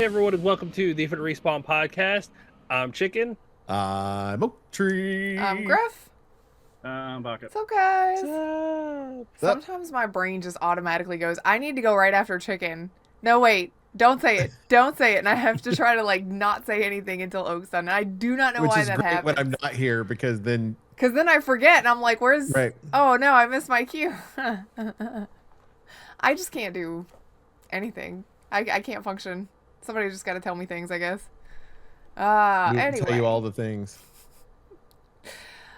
Hey everyone, and welcome to the Infinite Respawn podcast. I'm Chicken. I'm Oak Tree. Grif. Bucket. What's up, guys? What's up? Sometimes my brain just automatically goes, I need to go right after Chicken. No, wait. Don't say it. Don't say it. And I have to try to, not say anything until Oak's done. And I do not know Which why is that great happens. when I'm not here because then Because then I forget, and I'm like, where's... Right. Oh, no, I missed my cue. I just can't do anything. I can't function. Somebody just got to tell me things, I guess. we will Anyway. tell you all the things.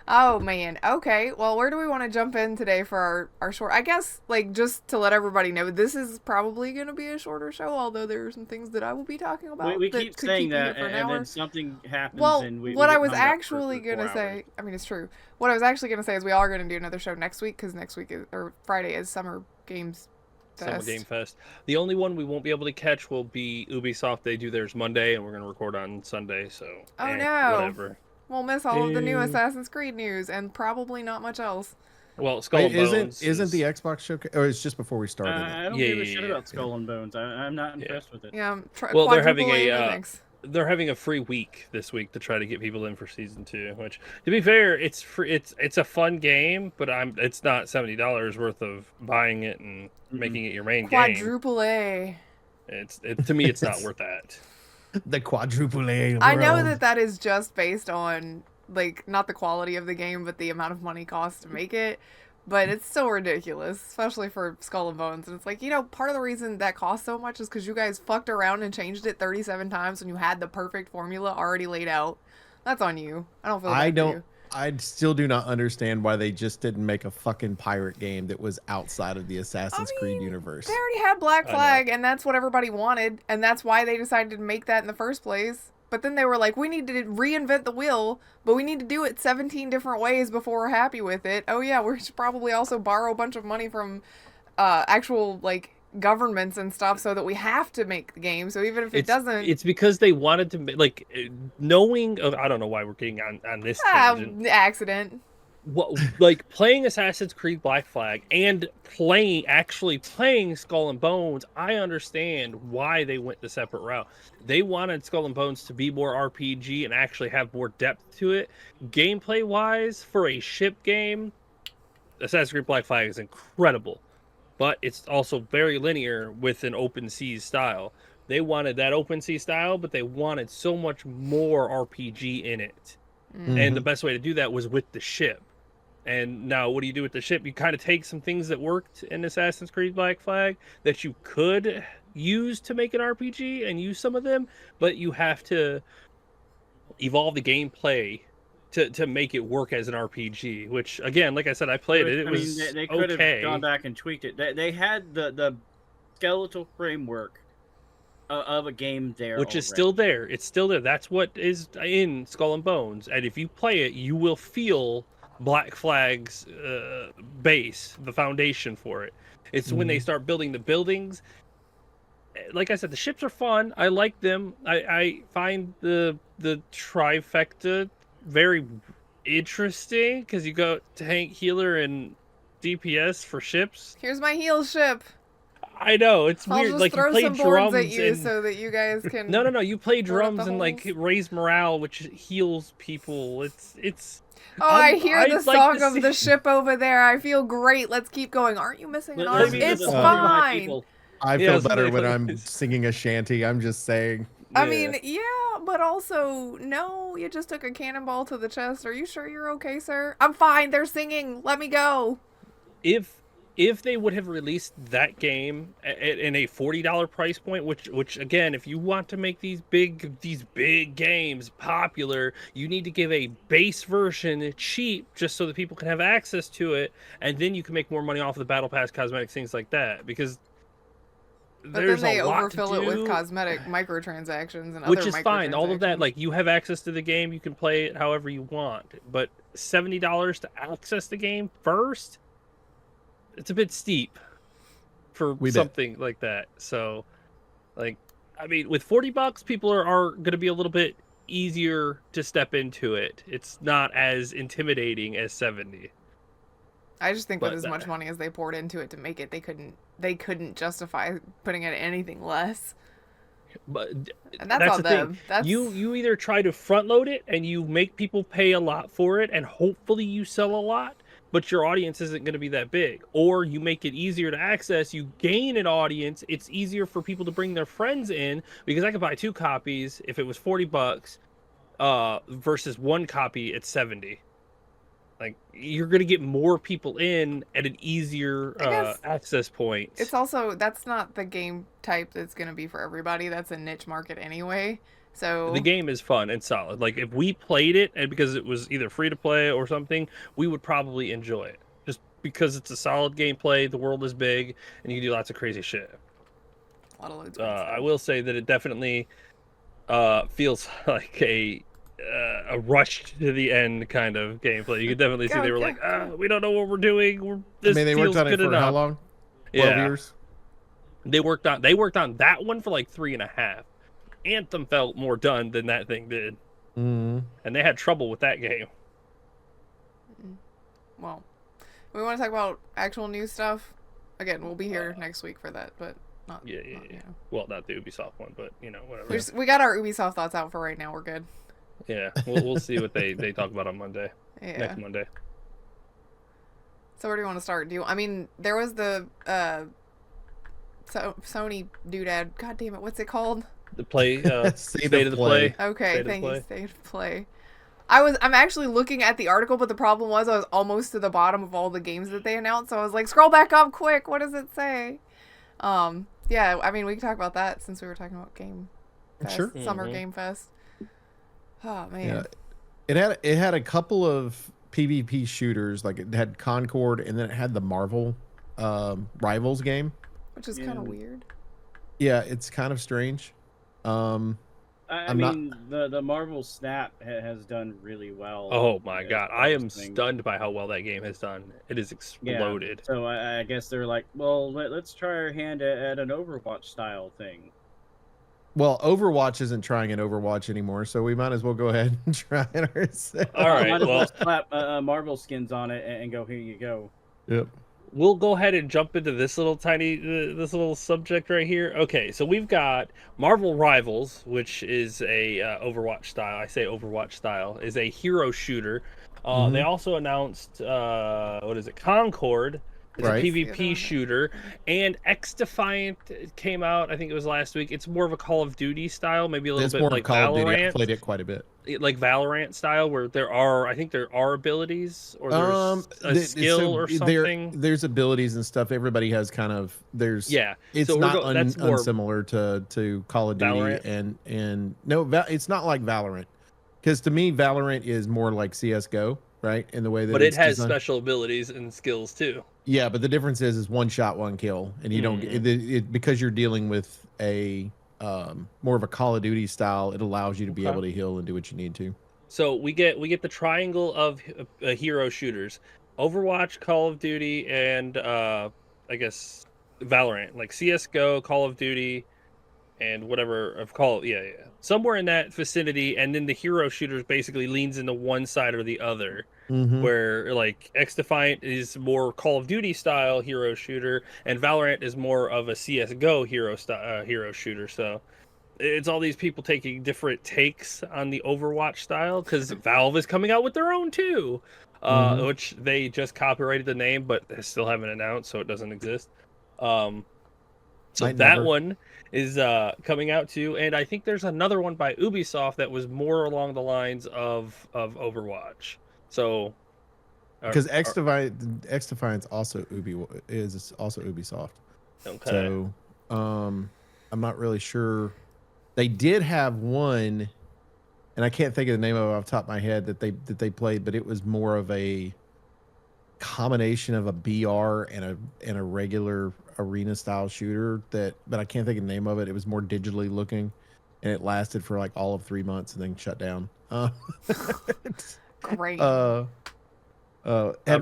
Oh, man. Okay. Well, where do we want to jump in today for our short... I guess, just to let everybody know, this is probably going to be a shorter show, although there are some things that I will be talking about. We keep saying that, and then something happens, and we what I get was hung up actually for going to 4 say... hours. I mean, it's true. What I was actually going to say is we are going to do another show next week, because next week is... Or Friday is Summer Games Fest. Summer Game Fest. The only one we won't be able to catch will be Ubisoft. They do theirs Monday, and we're going to record on Sunday, so... Oh, no. Whatever. We'll miss all of the new Ew. Assassin's Creed news, and probably not much else. Well, Skull and Bones Isn't the Xbox showcase, or it's just before we started it? I don't give a shit about Skull and Bones. I'm not impressed with it. Yeah, Well, they're having quadruple a, thanks. They're having a free week this week to try to get people in for season 2. Which, to be fair, it's free. It's a fun game, but it's not $70 worth of buying it and making it your main game. Quadruple A. To me, it's not worth that. The quadruple A. I know that is just based on not the quality of the game, but the amount of money cost to make it. But it's still ridiculous, especially for Skull and Bones. And it's part of the reason that costs so much is because you guys fucked around and changed it 37 times when you had the perfect formula already laid out. That's on you. I don't feel bad for you. I still do not understand why they just didn't make a fucking pirate game that was outside of the Assassin's Creed universe. They already had Black Flag, and that's what everybody wanted, and that's why they decided to make that in the first place. But then they were like, we need to reinvent the wheel, but we need to do it 17 different ways before we're happy with it. Oh yeah, we should probably also borrow a bunch of money from actual, governments and stuff so that we have to make the game. So even if it doesn't... It's because they wanted to, knowing... I don't know why we're getting on this tangent. Accident. Playing Assassin's Creed Black Flag and actually playing Skull and Bones, I understand why they went the separate route. They wanted Skull and Bones to be more RPG and actually have more depth to it. Gameplay wise, for a ship game, Assassin's Creed Black Flag is incredible, but it's also very linear with an open seas style. They wanted that open sea style, but they wanted so much more RPG in it. And the best way to do that was with the ship. And now what do you do with the ship? You kind of take some things that worked in Assassin's Creed Black Flag that you could use to make an RPG and use some of them, but you have to evolve the gameplay to make it work as an RPG, which, again, like I said, I played it. They could have gone back and tweaked it. They had the skeletal framework of a game there, which is still there. It's still there. That's what is in Skull and Bones. And if you play it, you will feel Black Flag's base, the foundation for it. It's when they start building the buildings. Like I said, the ships are fun. I like them. I find the trifecta very interesting because you go tank, healer, and DPS for ships. Here's my heal ship. I know, it's I'll weird. Just throw you play some drums boards at you and... so that you guys can. No. You play drums and holes. raise morale, which heals people. It's. Oh, I hear the song of see... the ship over there. I feel great. Let's keep going. Aren't you missing an arm? It's fine. I feel better when I'm singing a shanty. I'm just saying. I mean, yeah, but also, no, you just took a cannonball to the chest. Are you sure you're okay, sir? I'm fine. They're singing. Let me go. If they would have released that game in a $40 price point, which again, if you want to make these big games popular, you need to give a base version cheap just so that people can have access to it, and then you can make more money off of the battle pass, cosmetics, things like that. Because but then they overfill it with cosmetic microtransactions and which is fine. All of that, you have access to the game, you can play it however you want. But $70 to access the game first, it's a bit steep for something like that. So, with $40, people are going to be a little bit easier to step into it. It's not as intimidating as 70. I just think with as much money as they poured into it to make it, they couldn't justify putting it at anything less. But And that's that's on the thing. them. That's You either try to front load it and you make people pay a lot for it, and hopefully you sell a lot, but your audience isn't going to be that big. Or you make it easier to access, you gain an audience, it's easier for people to bring their friends in, because I could buy 2 copies if it was $40 versus 1 copy at 70. Like, you're going to get more people in at an easier I guess access point. it's also, that's not the game type that's going to be for everybody. That's a niche market anyway. So The game is fun and solid. Like, if we played it and because it was either free to play or something, we would probably enjoy it. Just because it's a solid gameplay, the world is big, and you can do lots of crazy shit. a lot of loads I will say that it definitely feels like a rush to the end kind of gameplay. You could definitely see they were like, we don't know what we're doing. This they feels worked on it good for enough. how long? 12 Yeah, years? they worked on that one for like 3.5. Anthem felt more done than that thing did, Mm-hmm. and they had trouble with that game. Well, we want to talk about actual news stuff. Again, we'll be here next week for that, but not. Yeah. You know. Well, not the Ubisoft one, but whatever. We got our Ubisoft thoughts out for right now. We're good. Yeah, we'll see what they talk about on Monday. Yeah. Next Monday. So where do you want to start? There was the Sony doodad. God damn it, what's it called? The play, State of the play. Okay, State of thank you. Play. State of Play. I'm actually looking at the article, but the problem was I was almost to the bottom of all the games that they announced, so I was like, scroll back up quick. What does it say? Yeah, I mean, we can talk about that since we were talking about Game Fest, Sure. Summer Mhm. Game Fest. Oh man. Yeah. It had a couple of PvP shooters, like it had Concord, and then it had the Marvel Rivals game. Which is kind of weird. Yeah, it's kind of strange. I mean, the Marvel Snap has done really well. Oh my god, I am thing. stunned by how well that game has done. It has exploded. Yeah, so I guess they're like, well, let's try our hand at an Overwatch style thing. Well, Overwatch isn't trying an Overwatch anymore, so we might as well go ahead and try it ourselves. All right, Might as well, well slap Marvel skins on it and go, here you go. Yep. we'll go ahead and jump into this little subject right here. Okay, so we've got Marvel Rivals, which is a Overwatch style. I say Overwatch style is a hero shooter. They also announced what is it? Concord. It's Right. a PvP shooter, and X Defiant came out. I think it was last week. It's more of a Call of Duty style, maybe a little It's bit more like Call of Duty. I Valorant. played it quite a bit. Like Valorant style, where I think there are abilities or there's a skill or something. There's abilities and stuff. Everybody has kind of It's so not that's more unsimilar to Call of Duty Valorant? and no, it's not like Valorant, because to me Valorant is more like CS:GO, right? In the way that, but it it's has designed. special abilities and skills too. Yeah, but the difference is one shot, one kill, and you don't because you're dealing with a more of a Call of Duty style. It allows you to be able to heal and do what you need to. So we get the triangle of hero shooters: Overwatch, Call of Duty, and I guess Valorant, like CS:GO, Call of Duty, and whatever of somewhere in that vicinity. And then the hero shooters basically leans into one side or the other. Where like X Defiant is more Call of Duty style hero shooter, and Valorant is more of a CS:GO hero shooter. So it's all these people taking different takes on the Overwatch style, because Valve is coming out with their own too, which they just copyrighted the name, but they still haven't announced, so it doesn't exist. So that one is coming out too, and I think there's another one by Ubisoft that was more along the lines of Overwatch. So, because X Defiant's also is also Ubisoft. Okay. So, I'm not really sure. They did have one, and I can't think of the name of it off the top of my head that they played, but it was more of a combination of a BR and a regular arena style shooter but I can't think of the name of it. It was more digitally looking, and it lasted for like all of 3 months and then shut down. Great. Had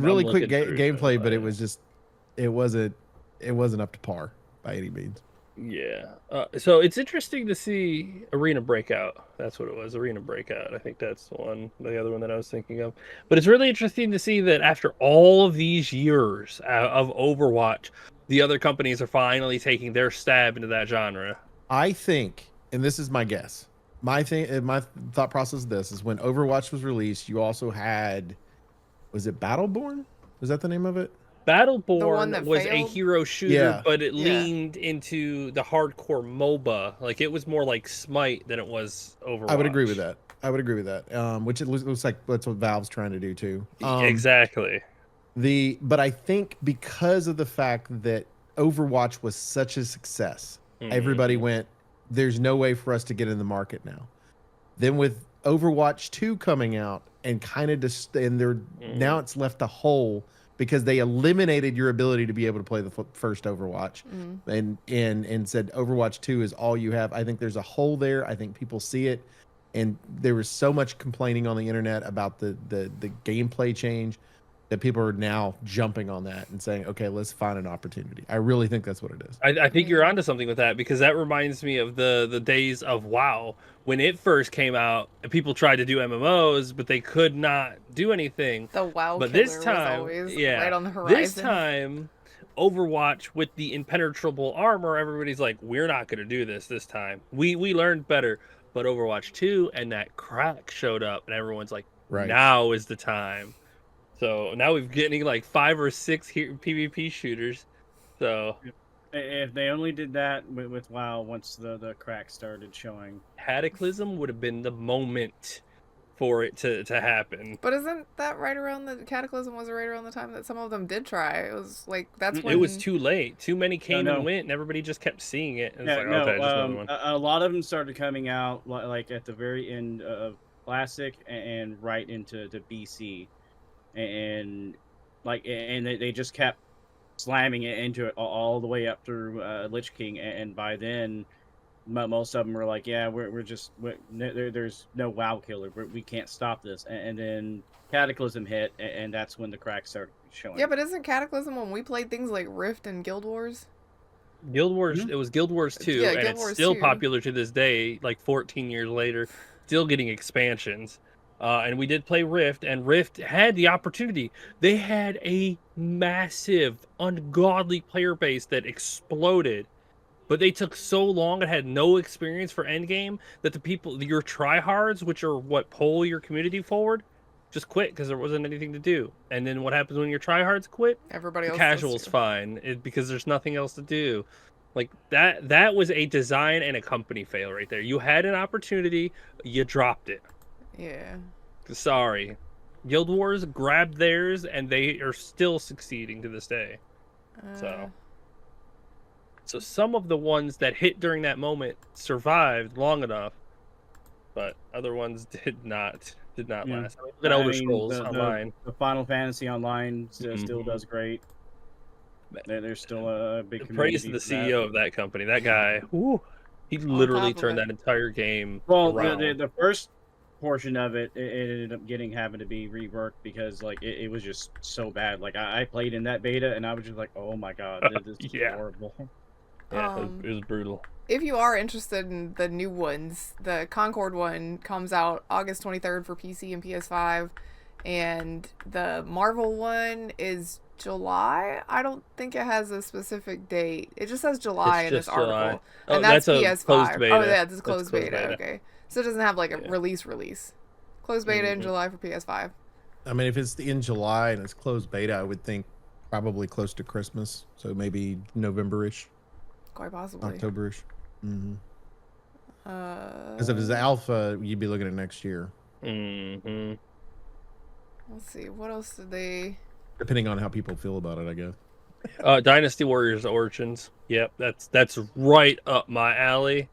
really quick gameplay, but it wasn't up to par by any means. Yeah. So it's interesting to see Arena Breakout. That's what it was, Arena Breakout. I think that's the other one that I was thinking of. But it's really interesting to see that after all of these years of Overwatch, the other companies are finally taking their stab into that genre. I think and this is my guess. My thought process of this is when Overwatch was released, you also had, was it Battleborn? Was that the name of it? Battleborn was a failed? hero shooter, Yeah. but it Yeah. leaned into the hardcore MOBA. Like it was more like Smite than it was Overwatch. I would agree with that. Which it looks like that's what Valve's trying to do too. Exactly. But I think because of the fact that Overwatch was such a success, everybody went, there's no way for us to get in the market now. Then with Overwatch 2 coming out and kind of just, now it's left a hole because they eliminated your ability to be able to play the first Overwatch and said Overwatch 2 is all you have. I think there's a hole there. I think people see it. And there was so much complaining on the internet about the gameplay change that people are now jumping on that and saying, okay, let's find an opportunity. I really think that's what it is. I think you're onto something with that, because that reminds me of the days of WoW when it first came out and people tried to do MMOs, but they could not do anything. The WoW but killer this time, was always right on the horizon. This time, Overwatch with the impenetrable armor, everybody's like, we're not going to do this time. We learned better. But Overwatch 2 and that crack showed up, and everyone's like, now is the time. So now we're getting like 5 or 6 PvP shooters. So if they only did that with WoW once the crack started showing, Cataclysm would have been the moment for it to happen. But isn't that right around the Cataclysm was right around the time that some of them did try? It was like that's when it was too late. Too many came and went, and everybody just kept seeing it. And it's like, okay, just another one. A lot of them started coming out like at the very end of Classic and right into BC, and they just kept slamming it into it all the way up through Lich King, and by then most of them were like, yeah, there's no WoW killer, we can't stop this, and then Cataclysm hit, and that's when the cracks started showing. Yeah, but isn't Cataclysm when we played things like Rift and Guild Wars? It was Guild Wars 2, yeah, and Guild it's Wars still 2. popular to this day, like 14 years later, still getting expansions. And we did play Rift, and Rift had the opportunity. They had a massive, ungodly player base that exploded, but they took so long and had no experience for endgame that the people, your tryhards, which are what pull your community forward, just quit because there wasn't anything to do. And then what happens when your tryhards quit? Everybody else casual's fine because there's nothing else to do. Like that was a design and a company fail right there. You had an opportunity, you dropped it. Yeah. Sorry. Guild Wars grabbed theirs, and they are still succeeding to this day. So some of the ones that hit during that moment survived long enough, but other ones did not last. Look at Elder Scrolls Online. The Final Fantasy Online still does great. There's still a big community. Praise to the CEO of that company. That guy, he literally turned that entire game around. The first portion of it ended up having to be reworked because like it was just so bad. Like I played in that beta and I was just like, oh my god, this is horrible. Yeah, it was brutal. If you are interested in the new ones, the Concord one comes out August 23rd for PC and PS5, and the Marvel one is July. I don't think it has a specific date. It just says July in this article. Oh, and that's PS5. Closed beta. Oh yeah, this is closed beta. Okay. So it doesn't have like a release. Closed beta in July for PS5. I mean, if it's in July and it's closed beta, I would think probably close to Christmas. So maybe November-ish. Quite possibly. October-ish. Because if it's alpha, you'd be looking at next year. Let's see. What else did they... Depending on how people feel about it, I guess. Dynasty Warriors Origins. Yep, that's right up my alley.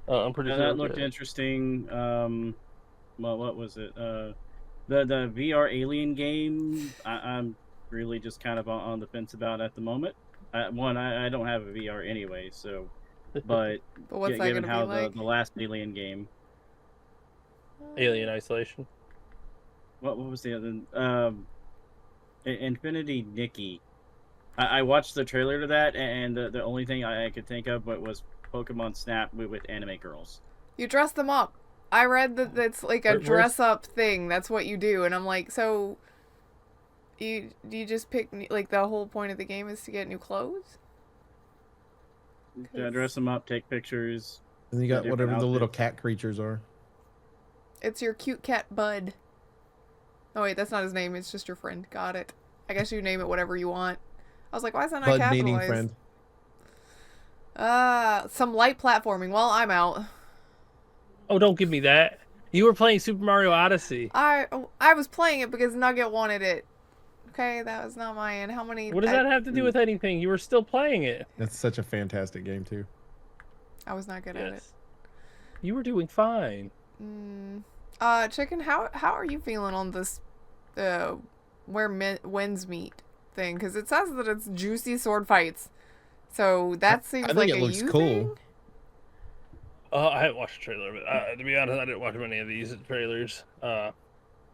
I'm pretty sure that looked interesting. Well, what was it? The VR Alien game. I'm really just kind of on the fence about at the moment. I don't have a VR anyway, so. But what's that given gonna how be like? the last Alien game. Alien Isolation. What was the other? Infinity Nikki. I watched the trailer to that, and the only thing I could think of was Pokemon Snap with anime girls. You dress them up. I read that that's like a dress-up thing. That's what you do, and I'm like, so you just pick, like, the whole point of the game is to get new clothes? Yeah, dress them up, take pictures. And you got different whatever the little outfits. cat creatures are. It's your cute cat Bud. Oh wait, that's not his name. It's just your friend. Got it. I guess you name it whatever you want. I was like, why is that not Bud meaning capitalized? friend. Some light platforming. Well, I'm out. Oh, don't give me that. You were playing Super Mario Odyssey. I was playing it because Nugget wanted it. Okay, that was not mine. How many? What does that have to do with anything? You were still playing it. That's such a fantastic game too. I was not good at it. You were doing fine. Chicken, how are you feeling on this where wins meet thing? Because it says that it's juicy sword fights, so that seems I think like it a looks you cool. thing? I haven't watched the trailer, but to be honest, I didn't watch many of these trailers.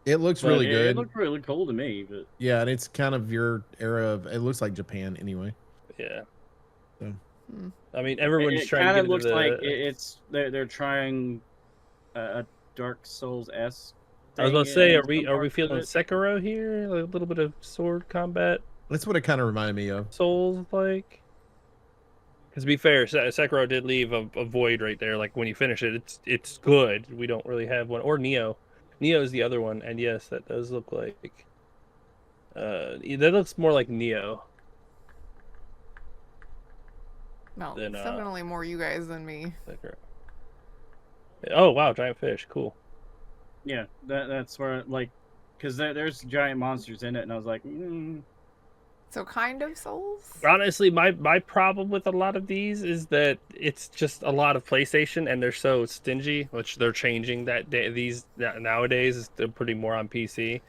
It looks But really it good. looked really cool to me, but Yeah, and it's kind of your era of. It looks like Japan anyway. Yeah. So. I mean, everyone's it trying kind to of get looks into the... like they're trying a Dark Souls-esque. I was about to say, in are we some parts feeling of it. Sekiro here? Like a little bit of sword combat, That's what it kind of reminded me of. Souls like. Because to be fair, Sekiro did leave a void right there. Like when you finish it, it's good. We don't really have one. Or Neo. Neo is the other one, and yes, that does look like. That looks more like Neo. No, Then, it's definitely more you guys than me. Sekiro. Oh wow, giant fish, cool. Yeah, that's where because there's giant monsters in it, and I was like, So kind of Souls? Honestly, my problem with a lot of these is that it's just a lot of PlayStation, and they're so stingy, which they're changing that these nowadays. They're putting more on PC,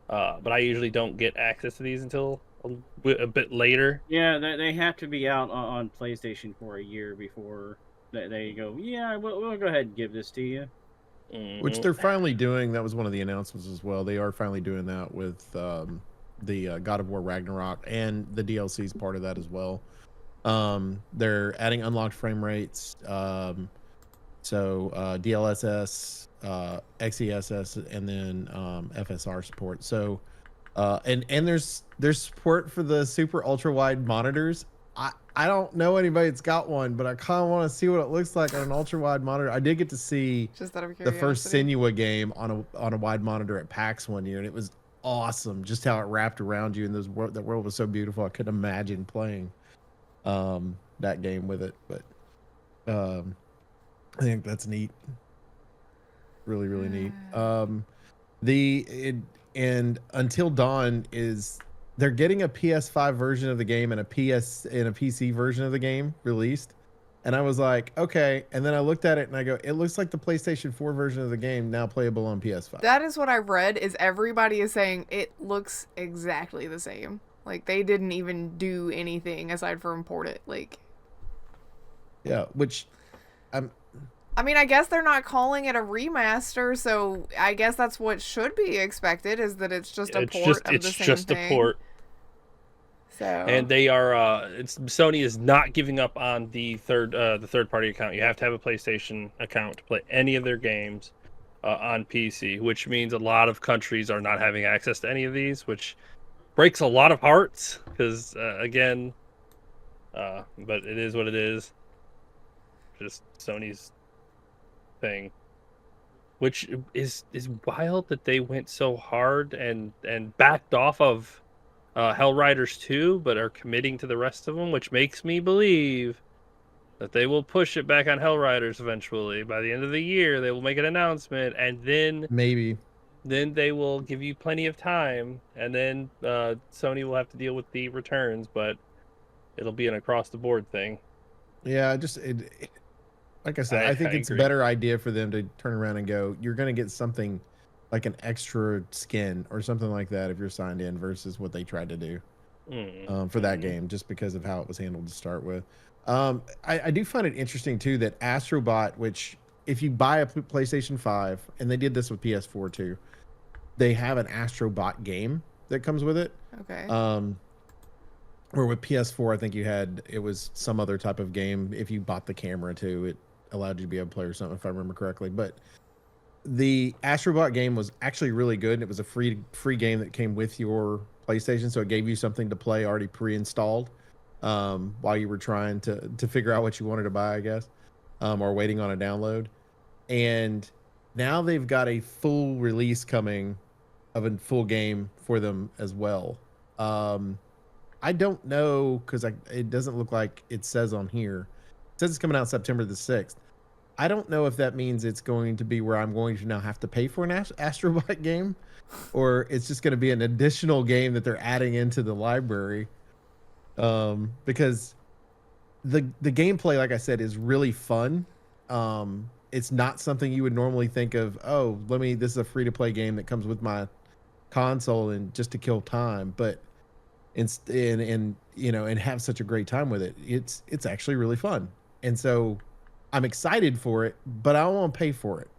but I usually don't get access to these until a bit later. Yeah, they have to be out on PlayStation for a year before they go. Yeah, we'll go ahead and give this to you. Which they're finally doing. That was one of the announcements as well. They are finally doing that with the God of War Ragnarok, and the DLC is part of that as well. They're adding unlocked frame rates. So DLSS, XESS, and then FSR support. So and there's support for the super ultra wide monitors. I don't know anybody that's got one, but I kind of want to see what it looks like on an ultra wide monitor. I did get to see Just out of the curiosity. first Senua game on a wide monitor at PAX one year, and it was awesome. Just how it wrapped around you, and that world was so beautiful. I couldn't imagine playing that game with it, but I think that's neat. Really, really neat. And Until Dawn is. They're getting a PS5 version of the game and a PC version of the game released. And I was like, okay. And then I looked at it and I go, it looks like the PlayStation 4 version of the game now playable on PS5. That is what I've read, is everybody is saying it looks exactly the same. Like, they didn't even do anything aside from import it. Like, yeah, which I mean, I guess they're not calling it a remaster, so I guess that's what should be expected, is that it's just a port of the same thing. It's just a port. So. And they are Sony is not giving up on the third party account. You have to have a PlayStation account to play any of their games on PC, which means a lot of countries are not having access to any of these, which breaks a lot of hearts because again, but it is what it is. Just Sony's thing, which is wild that they went so hard and backed off of Hellriders 2, but are committing to the rest of them, which makes me believe that they will push it back on Hellriders eventually. By the end of the year, they will make an announcement, and then they will give you plenty of time, and then Sony will have to deal with the returns, but it'll be an across-the-board thing. Yeah, like I said, I think it's a better idea for them to turn around and go, you're going to get something like an extra skin or something like that if you're signed in, versus what they tried to do for that game, just because of how it was handled to start with. I do find it interesting too that Astrobot, which if you buy a PlayStation 5, and they did this with PS4 too, they have an Astrobot game that comes with it. Okay. Or with PS4, I think it was some other type of game. If you bought the camera too, it allowed you to be able to play or something, if I remember correctly. But the Astrobot game was actually really good, and it was a free game that came with your PlayStation, so it gave you something to play already pre-installed while you were trying to figure out what you wanted to buy, I guess. or waiting on a download. And now they've got a full release coming of a full game for them as well. I don't know because it doesn't look like it says on here. It says it's coming out September the 6th. I don't know if that means it's going to be where I'm going to now have to pay for an Astrobot game, or it's just going to be an additional game that they're adding into the library. Because the gameplay, like I said, is really fun. It's not something you would normally think of. Oh, this is a free to play game that comes with my console and just to kill time, but and have such a great time with it. It's actually really fun, and so I'm excited for it, but I don't want to pay for it.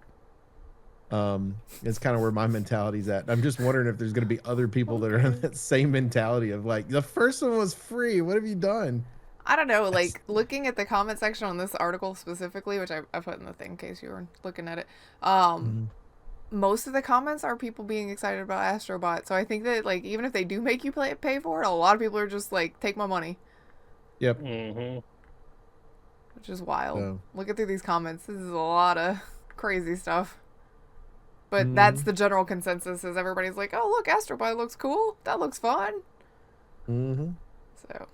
It's kind of where my mentality's at. I'm just wondering if there's going to be other people that are in that same mentality of like, the first one was free. What have you done? I don't know, like, looking at the comment section on this article specifically, which I put in the thing in case you were looking at it, most of the comments are people being excited about Astrobot, so I think that, like, even if they do make you pay for it, a lot of people are just like, take my money. Yep. Which is wild. So. Looking through these comments, this is a lot of crazy stuff. But that's the general consensus, is everybody's like, oh, look, Astrobot looks cool. That looks fun. So...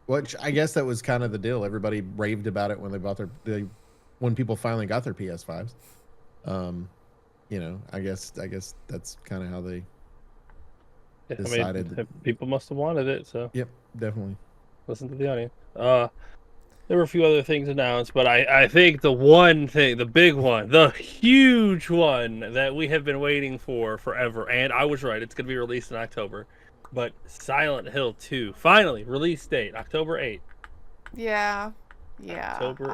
Which I guess that was kind of the deal. Everybody raved about it when they bought when people finally got their PS5s. I guess that's kind of how they decided. I mean, people must have wanted it, so. Yep, definitely. Listen to the audience. There were a few other things announced, but I think the one thing, the big one, the huge one that we have been waiting for forever, and I was right, it's going to be released in October. But Silent Hill 2, finally, release date, October 8th. Yeah. October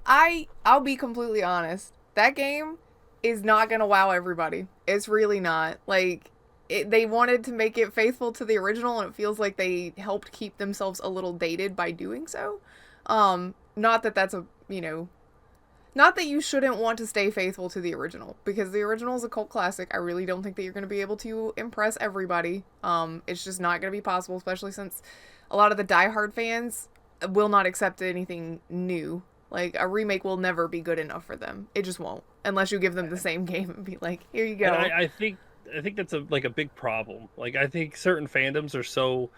8th. I'll be completely honest. That game is not going to wow everybody. It's really not. Like, they wanted to make it faithful to the original, and it feels like they helped keep themselves a little dated by doing so. Not that that's not that you shouldn't want to stay faithful to the original, because the original is a cult classic. I really don't think that you're going to be able to impress everybody. It's just not going to be possible, especially since a lot of the diehard fans will not accept anything new. Like, a remake will never be good enough for them. It just won't, unless you give them the same game and be like, here you go. And I think that's a big problem. Like, I think certain fandoms are so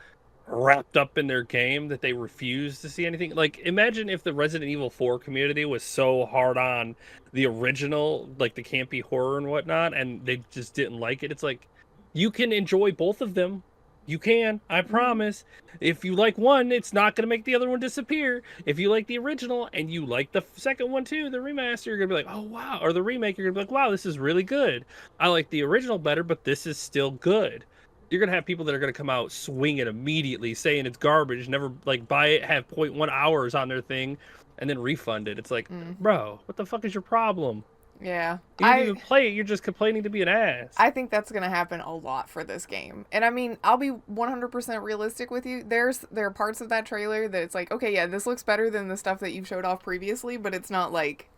wrapped up in their game that they refuse to see anything. Like, imagine if the Resident Evil 4 community was so hard on the original, like the campy horror and whatnot, and they just didn't like it. It's like, you can enjoy both of them. You can, I promise. If you like one, it's not going to make the other one disappear. If you like the original and you like the second one too, the remaster, you're going to be like, oh wow, or the remake, you're going to be like, wow, this is really good. I like the original better, but this is still good. You're going to have people that are going to come out swinging immediately, saying it's garbage, never like buy it, have 0.1 hours on their thing, and then refund it. It's like, bro, what the fuck is your problem? Yeah. You didn't even play it, you're just complaining to be an ass. I think that's going to happen a lot for this game. And I mean, I'll be 100% realistic with you. There are parts of that trailer that it's like, okay, yeah, this looks better than the stuff that you've showed off previously, but it's not like,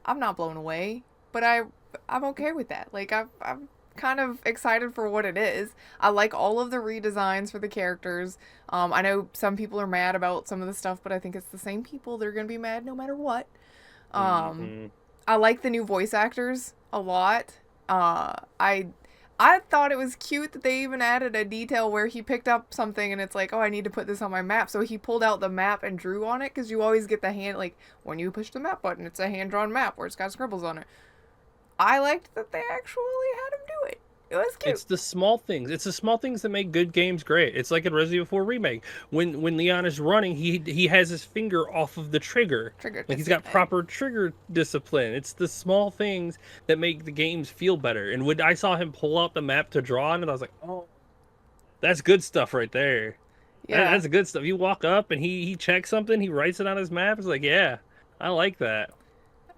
I'm not blown away, but I'm okay with that. Like, I'm kind of excited for what it is. I like all of the redesigns for the characters. I know some people are mad about some of the stuff, but I think it's the same people. They're going to be mad no matter what. I like the new voice actors a lot. I thought it was cute that they even added a detail where he picked up something and it's like, oh, I need to put this on my map. So he pulled out the map and drew on it, because you always get the hand, like, when you push the map button, it's a hand-drawn map where it's got scribbles on it. I liked that they actually had him do it. It was cute. It's the small things. It's the small things that make good games great. It's like in Resident Evil 4 Remake. When Leon is running, he has his finger off of the trigger. Like, he's got proper trigger discipline. It's the small things that make the games feel better. And when I saw him pull out the map to draw on it, I was like, oh, that's good stuff right there. Yeah, that's good stuff. You walk up and he checks something, he writes it on his map. It's like, yeah, I like that.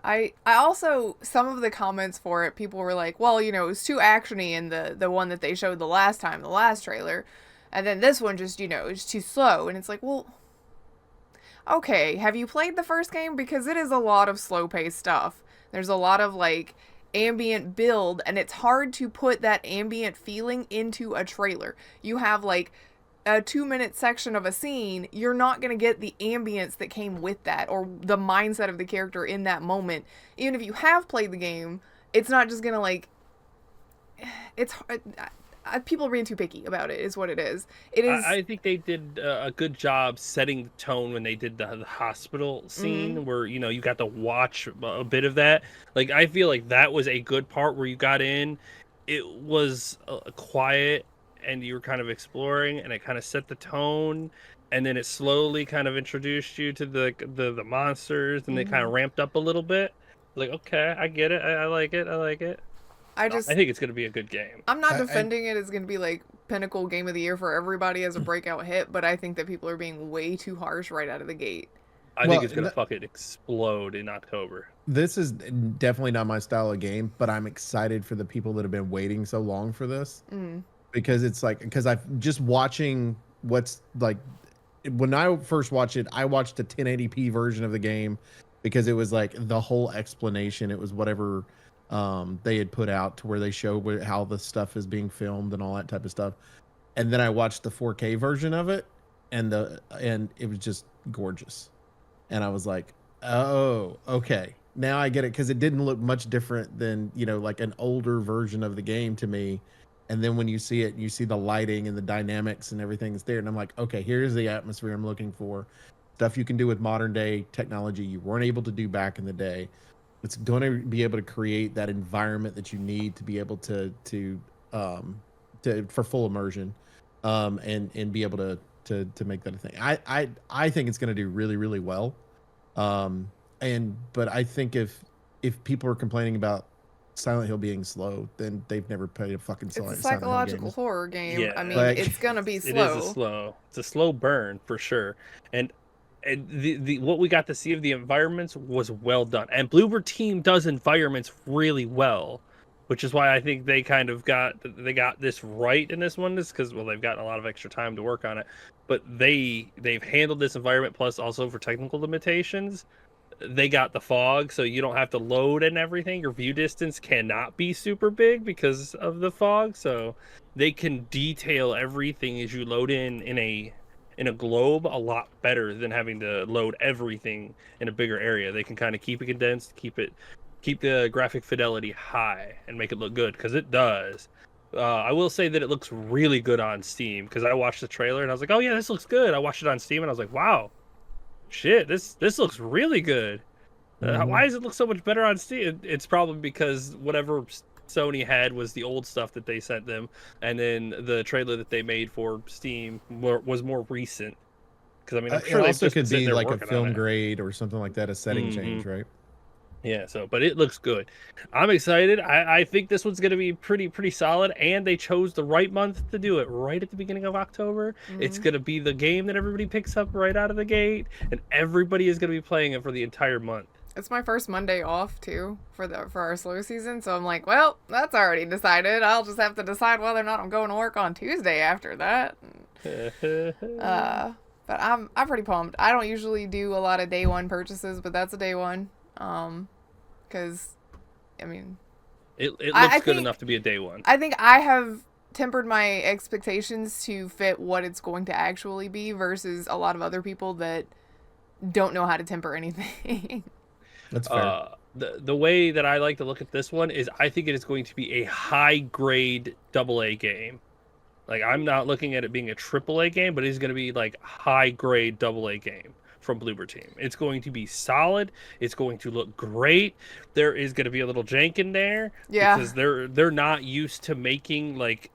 I also, some of the comments for it, people were like, well, it was too actiony in the one that they showed the last trailer. And then this one just, is too slow. And it's like, well, okay, have you played the first game? Because it is a lot of slow-paced stuff. There's a lot of, like, ambient build, and it's hard to put that ambient feeling into a trailer. You have, like, a 2-minute section of a scene, you're not going to get the ambience that came with that or the mindset of the character in that moment. Even if you have played the game, it's not just going to like, it's people are being too picky about it is what it is. It is. I think they did a good job setting the tone when they did the hospital scene where, you know, you got to watch a bit of that. Like, I feel like that was a good part where you got in. It was quiet and you were kind of exploring, and it kind of set the tone. And then it slowly kind of introduced you to the monsters, and they kind of ramped up a little bit. Like, okay, I get it. I like it. I like it. I think it's going to be a good game. I'm not defending it as going to be like pinnacle game of the year for everybody as a breakout hit, but I think that people are being way too harsh right out of the gate. I think it's going to fucking explode in October. This is definitely not my style of game, but I'm excited for the people that have been waiting so long for this. Because it's like, because I've just watching what's like, when I first watched it, I watched a 1080p version of the game because it was like the whole explanation. It was whatever they had put out to where they show how the stuff is being filmed and all that type of stuff. And then I watched the 4K version of it, and it was just gorgeous. And I was like, oh, okay, now I get it, because it didn't look much different than, you know, like an older version of the game to me. And then when you see it, you see the lighting and the dynamics and everything that's there, and I'm like, okay, here's the atmosphere I'm looking for. Stuff you can do with modern day technology you weren't able to do back in the day. It's going to be able to create that environment that you need to be able to for full immersion, and be able to make that a thing. I think it's going to do really, really well. But I think if people are complaining about Silent Hill being slow, then they've never played a fucking It's a Silent psychological Hill horror game. Yeah. I mean, Like, it's going to be slow. It's a slow burn for sure. And the what we got to see of the environments was well done. And Bloober Team does environments really well, which is why I think they kind of got this right in this one, is because, well, they've gotten a lot of extra time to work on it. But they've handled this environment, plus also for technical limitations. They got the fog, so you don't have to load and everything. Your view distance cannot be super big because of the fog, so they can detail everything as you load in a globe a lot better than having to load everything in a bigger area. They can kind of keep it condensed, keep the graphic fidelity high, and make it look good, because it does. I will say that it looks really good on Steam, because I watched the trailer and I was like, oh yeah, this looks good. I watched it on Steam and I was like, wow, shit, this looks really good. Why does it look so much better on Steam? It's probably because whatever Sony had was the old stuff that they sent them, and then the trailer that they made for Steam was more recent. Because I mean, I'm sure it they also could be like a film film grade or something like that, a setting change, right? Yeah, but it looks good. I'm excited. I think this one's going to be pretty solid, and they chose the right month to do it, right at the beginning of October. It's going to be the game that everybody picks up right out of the gate, and everybody is going to be playing it for the entire month. It's my first Monday off too for our slow season, so I'm like, well, that's already decided. I'll just have to decide whether or not I'm going to work on Tuesday after that. But I'm pretty pumped. I don't usually do a lot of day one purchases, but that's a day one. Because I mean, it looks good enough to be a day one. I think I have tempered my expectations to fit what it's going to actually be versus a lot of other people that don't know how to temper anything. That's fair. The way that I like to look at this one is I think it is going to be a high grade AA game. Like, I'm not looking at it being a AAA game, but it is going to be like high grade AA game from Bloober Team. It's going to be solid. It's going to look great. There is going to be a little jank in there, because they're not used to making like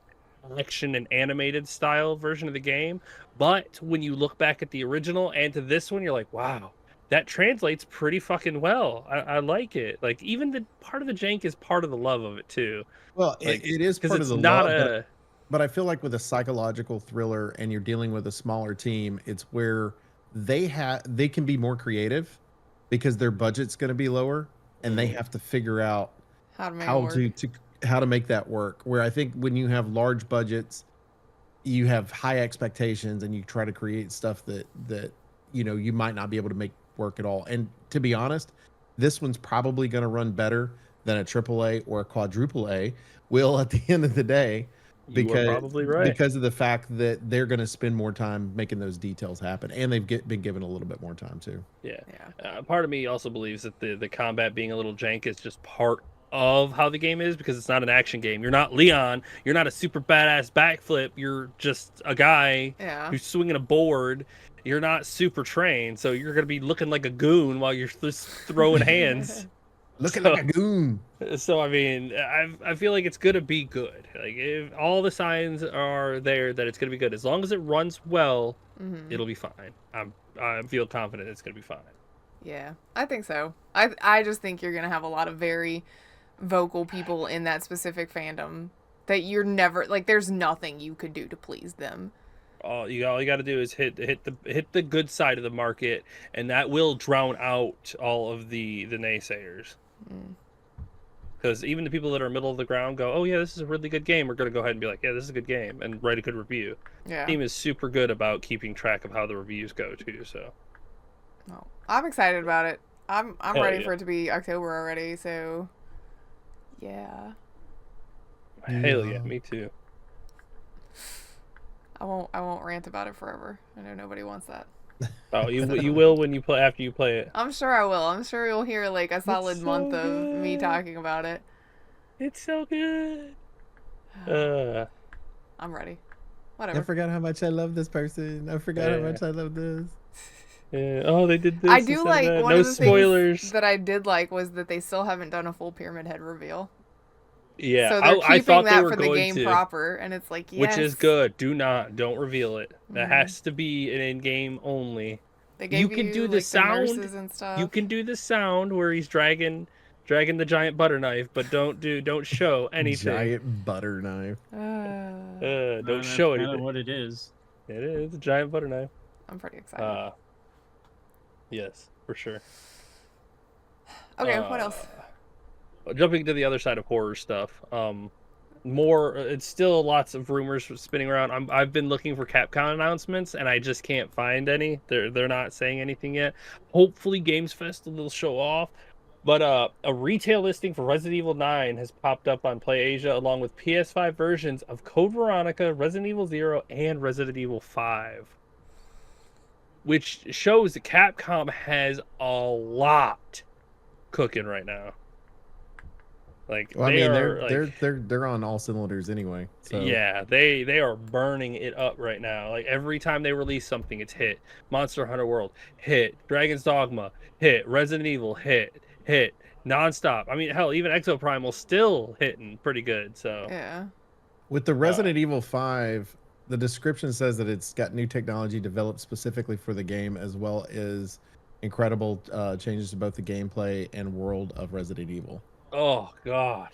action and animated style version of the game. But when you look back at the original and to this one, you're like, wow, that translates pretty fucking well. I like it. Like, even the part of the jank is part of the love of it too. Well, like, it is part of the not love, but I feel like with a psychological thriller and you're dealing with a smaller team, it's where they can be more creative because their budget's going to be lower, and they have to figure out how to make that work. Where I think when you have large budgets, you have high expectations and you try to create stuff that you know you might not be able to make work at all. And to be honest, this one's probably going to run better than a AAA or a quadruple A will at the end of the day. You are probably right. Because of the fact that they're going to spend more time making those details happen, and they've been given a little bit more time too. Yeah. Yeah. Part of me also believes that the combat being a little jank is just part of how the game is, because it's not an action game. You're not Leon. You're not a super badass backflip. You're just a guy Yeah. who's swinging a board. You're not super trained, so you're gonna be looking like a goon while you're just throwing hands. Looking like a goon. So I mean, I feel like it's gonna be good. Like, if all the signs are there that it's gonna be good, as long as it runs well, it'll be fine. I feel confident it's gonna be fine. Yeah, I think so. I just think you're gonna have a lot of very vocal people in that specific fandom that you're never like. There's nothing you could do to please them. All you got to do is hit the good side of the market, and that will drown out all of the naysayers. Because even the people that are middle of the ground go, "Oh yeah, this is a really good game." We're gonna go ahead and be like, "Yeah, this is a good game," and write a good review. Yeah, The team is super good about keeping track of how the reviews go too. So, no, I'm excited about it. I'm Hell ready yeah. for it to be October already. So, yeah, hell yeah, me too. I won't rant about it forever. I know nobody wants that. Oh, you will when you play after you play it. I'm sure I will. I'm sure you'll hear like a solid so month of me good. talking about it. It's so good. I'm ready. I Whatever. forgot how much I love this person. I forgot how much I love this. Yeah. Oh, they did this. I do instead of like that. one No of the spoilers. things that I did like was that they still haven't done a full Pyramid Head reveal. Yeah, So they're I keeping thought they that were for the going game to, proper, and it's like, yes. which is good. Don't reveal it. That has to be an in-game only. They gave You can do the like, sound. The nurses and stuff. You can do the sound where he's dragging the giant butter knife, but don't show anything. Giant butter knife. Don't show That's anything. kind of what it is. It is a giant butter knife. I'm pretty excited. Yes, for sure. Okay, what else? Jumping to the other side of horror stuff. More. It's still lots of rumors spinning around. I've been looking for Capcom announcements, and I just can't find any. They're not saying anything yet. Hopefully, Games Fest will show off. But a retail listing for Resident Evil 9 has popped up on PlayAsia, along with PS5 versions of Code Veronica, Resident Evil 0, and Resident Evil 5. Which shows that Capcom has a lot cooking right now. Like, Well, I they mean, are, they're on all cylinders anyway. So. yeah, they are burning it up right now. Like, every time they release something, it's hit. Monster Hunter World, hit. Dragon's Dogma, hit. Resident Evil, hit nonstop. I mean, hell, even Exoprimal still hitting pretty good. So Yeah. With the Resident Evil 5, the description says that it's got new technology developed specifically for the game, as well as incredible changes to both the gameplay and world of Resident Evil. oh god,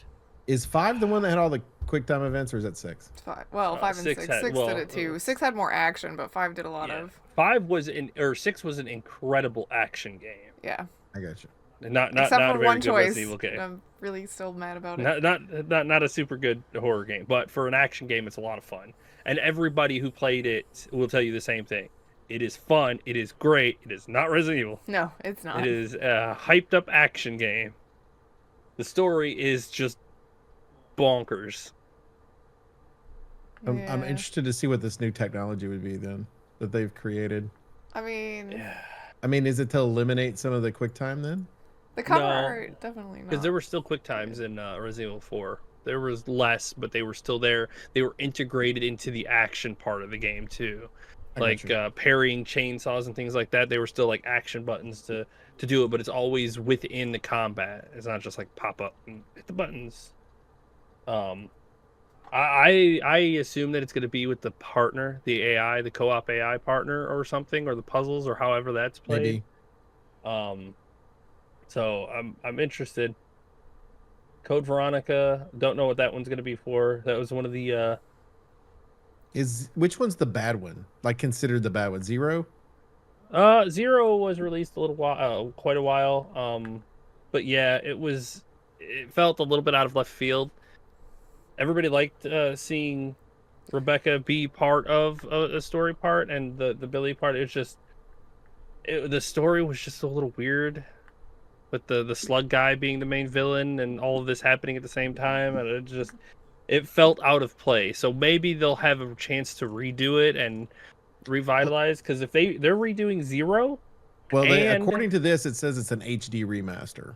Is 5 the one that had all the quick time events, or is that 6? It's 5. Well, 5 and 6. 6 had- 6 well, did it too. 6 had more action, but 5 did a lot yeah. of. 6 was an incredible action game. Yeah. I got you. Not Except a for very one good choice. Resident Evil game. I'm really still mad about it. Not a super good horror game, but for an action game, it's a lot of fun. And everybody who played it will tell you the same thing. It is fun. It is great. It is not Resident Evil. No, it's not. It is a hyped up action game. The story is just bonkers. I'm Yeah. interested to see what this new technology would be then that they've created. I mean, I mean, is it to eliminate some of the quick time then? the cover No. art, definitely not. Because there were still quick times in Resident Evil 4. There was less, but they were still there. They were integrated into the action part of the game too. I got Like you. parrying chainsaws and things like that. They were still like action buttons to do it, but it's always within the combat. It's not just like pop up and hit the buttons. I assume that it's going to be with the partner, the AI, the co-op AI partner or something, or the puzzles, or however that's played. Maybe. So I'm interested. Code Veronica, don't know what that one's going to be for. That was one of the Which one's the bad one? Like considered the bad one? 0? 0 was released a little while, quite a while. But yeah, it felt a little bit out of left field. Everybody liked seeing Rebecca be part of a story part, and the Billy part. It's just the story was just a little weird, with the slug guy being the main villain and all of this happening at the same time, and It felt out of place. So maybe they'll have a chance to redo it and revitalize. Because if they're redoing Zero, Well, and according to this, it says it's an HD remaster.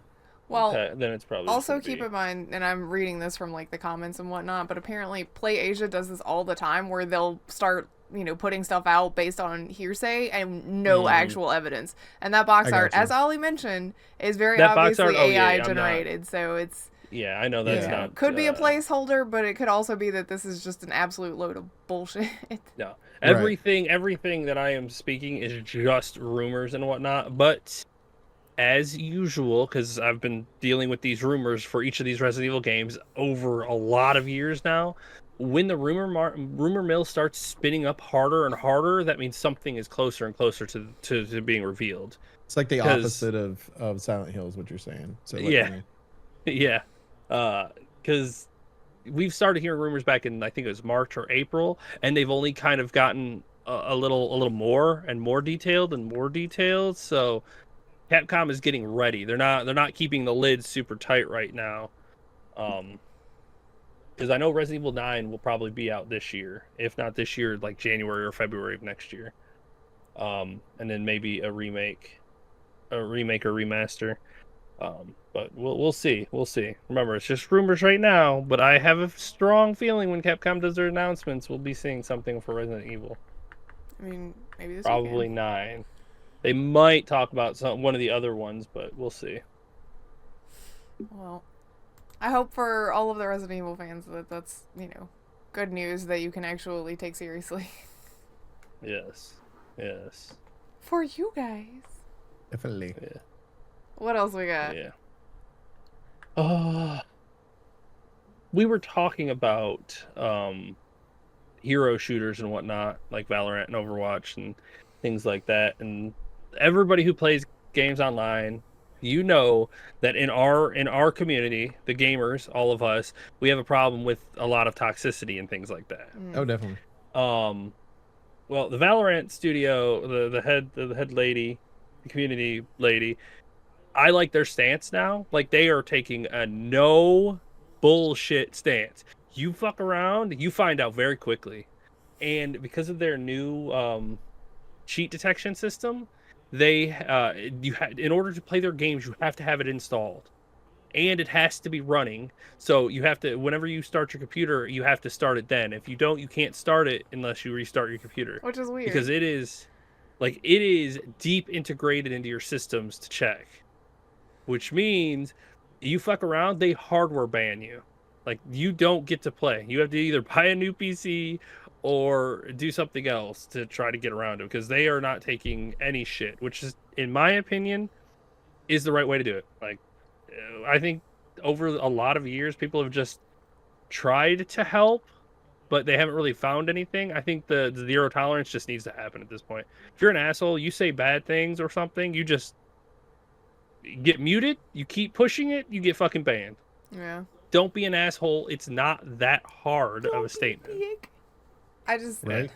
Well, okay, then it's probably just also gonna keep be. in mind, and I'm reading this from like the comments and whatnot, but apparently Play Asia does this all the time where they'll start, putting stuff out based on hearsay and no actual evidence. And that box I got art, you. as Ollie mentioned, is very That box obviously art, oh, yeah, AI I'm not- generated. So it's Yeah, I know that's Yeah. not. could be a placeholder, but it could also be that this is just an absolute load of bullshit. No, everything that I am speaking is just rumors and whatnot. But as usual, because I've been dealing with these rumors for each of these Resident Evil games over a lot of years now, when the rumor mill starts spinning up harder and harder, that means something is closer and closer to being revealed. It's like the 'Cause- opposite of Silent Hill is what you're saying. So like, Yeah. Yeah, because we've started hearing rumors back in, I think it was March or April, and they've only kind of gotten a little more and more detailed and more detailed. So Capcom is getting ready. They're not keeping the lid super tight right now. Because I know Resident Evil 9 will probably be out this year, if not this year, like January or February of next year. And then maybe a remake or remaster. But we'll see. We'll see. Remember, it's just rumors right now, but I have a strong feeling when Capcom does their announcements, we'll be seeing something for Resident Evil. I mean, maybe this Probably weekend. 9. They might talk about one of the other ones, but we'll see. Well, I hope for all of the Resident Evil fans that that's, good news that you can actually take seriously. Yes. Yes. For you guys. Definitely. Yeah. What else we got? Yeah. We were talking about hero shooters and whatnot, like Valorant and Overwatch and things like that. And everybody who plays games online, you know that in our community, the gamers, all of us, we have a problem with a lot of toxicity and things like that. Oh, definitely. Well, the Valorant studio, the head lady, the community lady, I like their stance now. Like, they are taking a no bullshit stance. You fuck around, you find out very quickly. And because of their new cheat detection system, they in order to play their games, you have to have it installed. And it has to be running. So you have to, whenever you start your computer, you have to start it then. If you don't, you can't start it unless you restart your computer. Which is weird. Because it is deep integrated into your systems to check. Which means you fuck around, they hardware ban you. Like, you don't get to play. You have to either buy a new PC or do something else to try to get around it, because they are not taking any shit, which is, in my opinion, is the right way to do it. Like, I think over a lot of years, people have just tried to help, but they haven't really found anything. I think the zero tolerance just needs to happen at this point. If you're an asshole, you say bad things or something, you just get muted. You keep pushing it, you get fucking banned. Yeah. Don't be an asshole. It's not that hard of a statement. I just Right.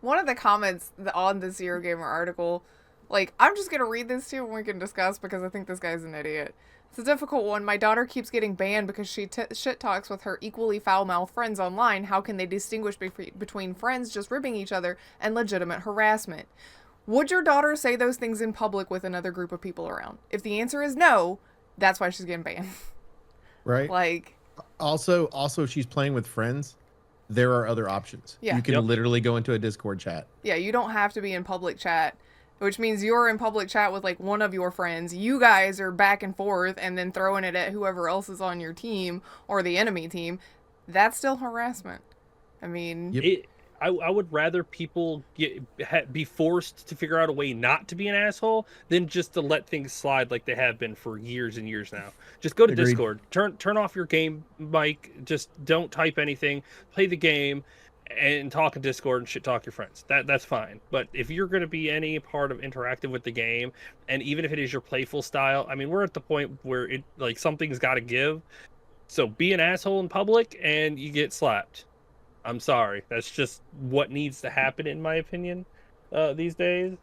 one of the comments on the Zero Gamer article, like, I'm just gonna read this to you and we can discuss because I think this guy's an idiot. It's a difficult one. My daughter keeps getting banned because she shit talks with her equally foul-mouthed friends online. How can they distinguish between friends just ribbing each other and legitimate harassment? Would your daughter say those things in public with another group of people around? If the answer is no, that's why she's getting banned. Right. Like, Also, if she's playing with friends, there are other options. Yeah. You can Yep. literally go into a Discord chat. yeah, you don't have to be in public chat, which means you're in public chat with like one of your friends. You guys are back and forth and then throwing it at whoever else is on your team or the enemy team. That's still harassment. I mean, Yep. I would rather people be forced to figure out a way not to be an asshole than just to let things slide like they have been for years and years now. Just go to Agreed. Discord, turn off your game mic, just don't type anything, play the game, and talk in Discord and shit talk your friends. That's fine. But if you're going to be any part of interactive with the game, and even if it is your playful style, I mean, we're at the point where it, like, something's got to give. So be an asshole in public and you get slapped. I'm sorry. That's just what needs to happen, in my opinion, these days.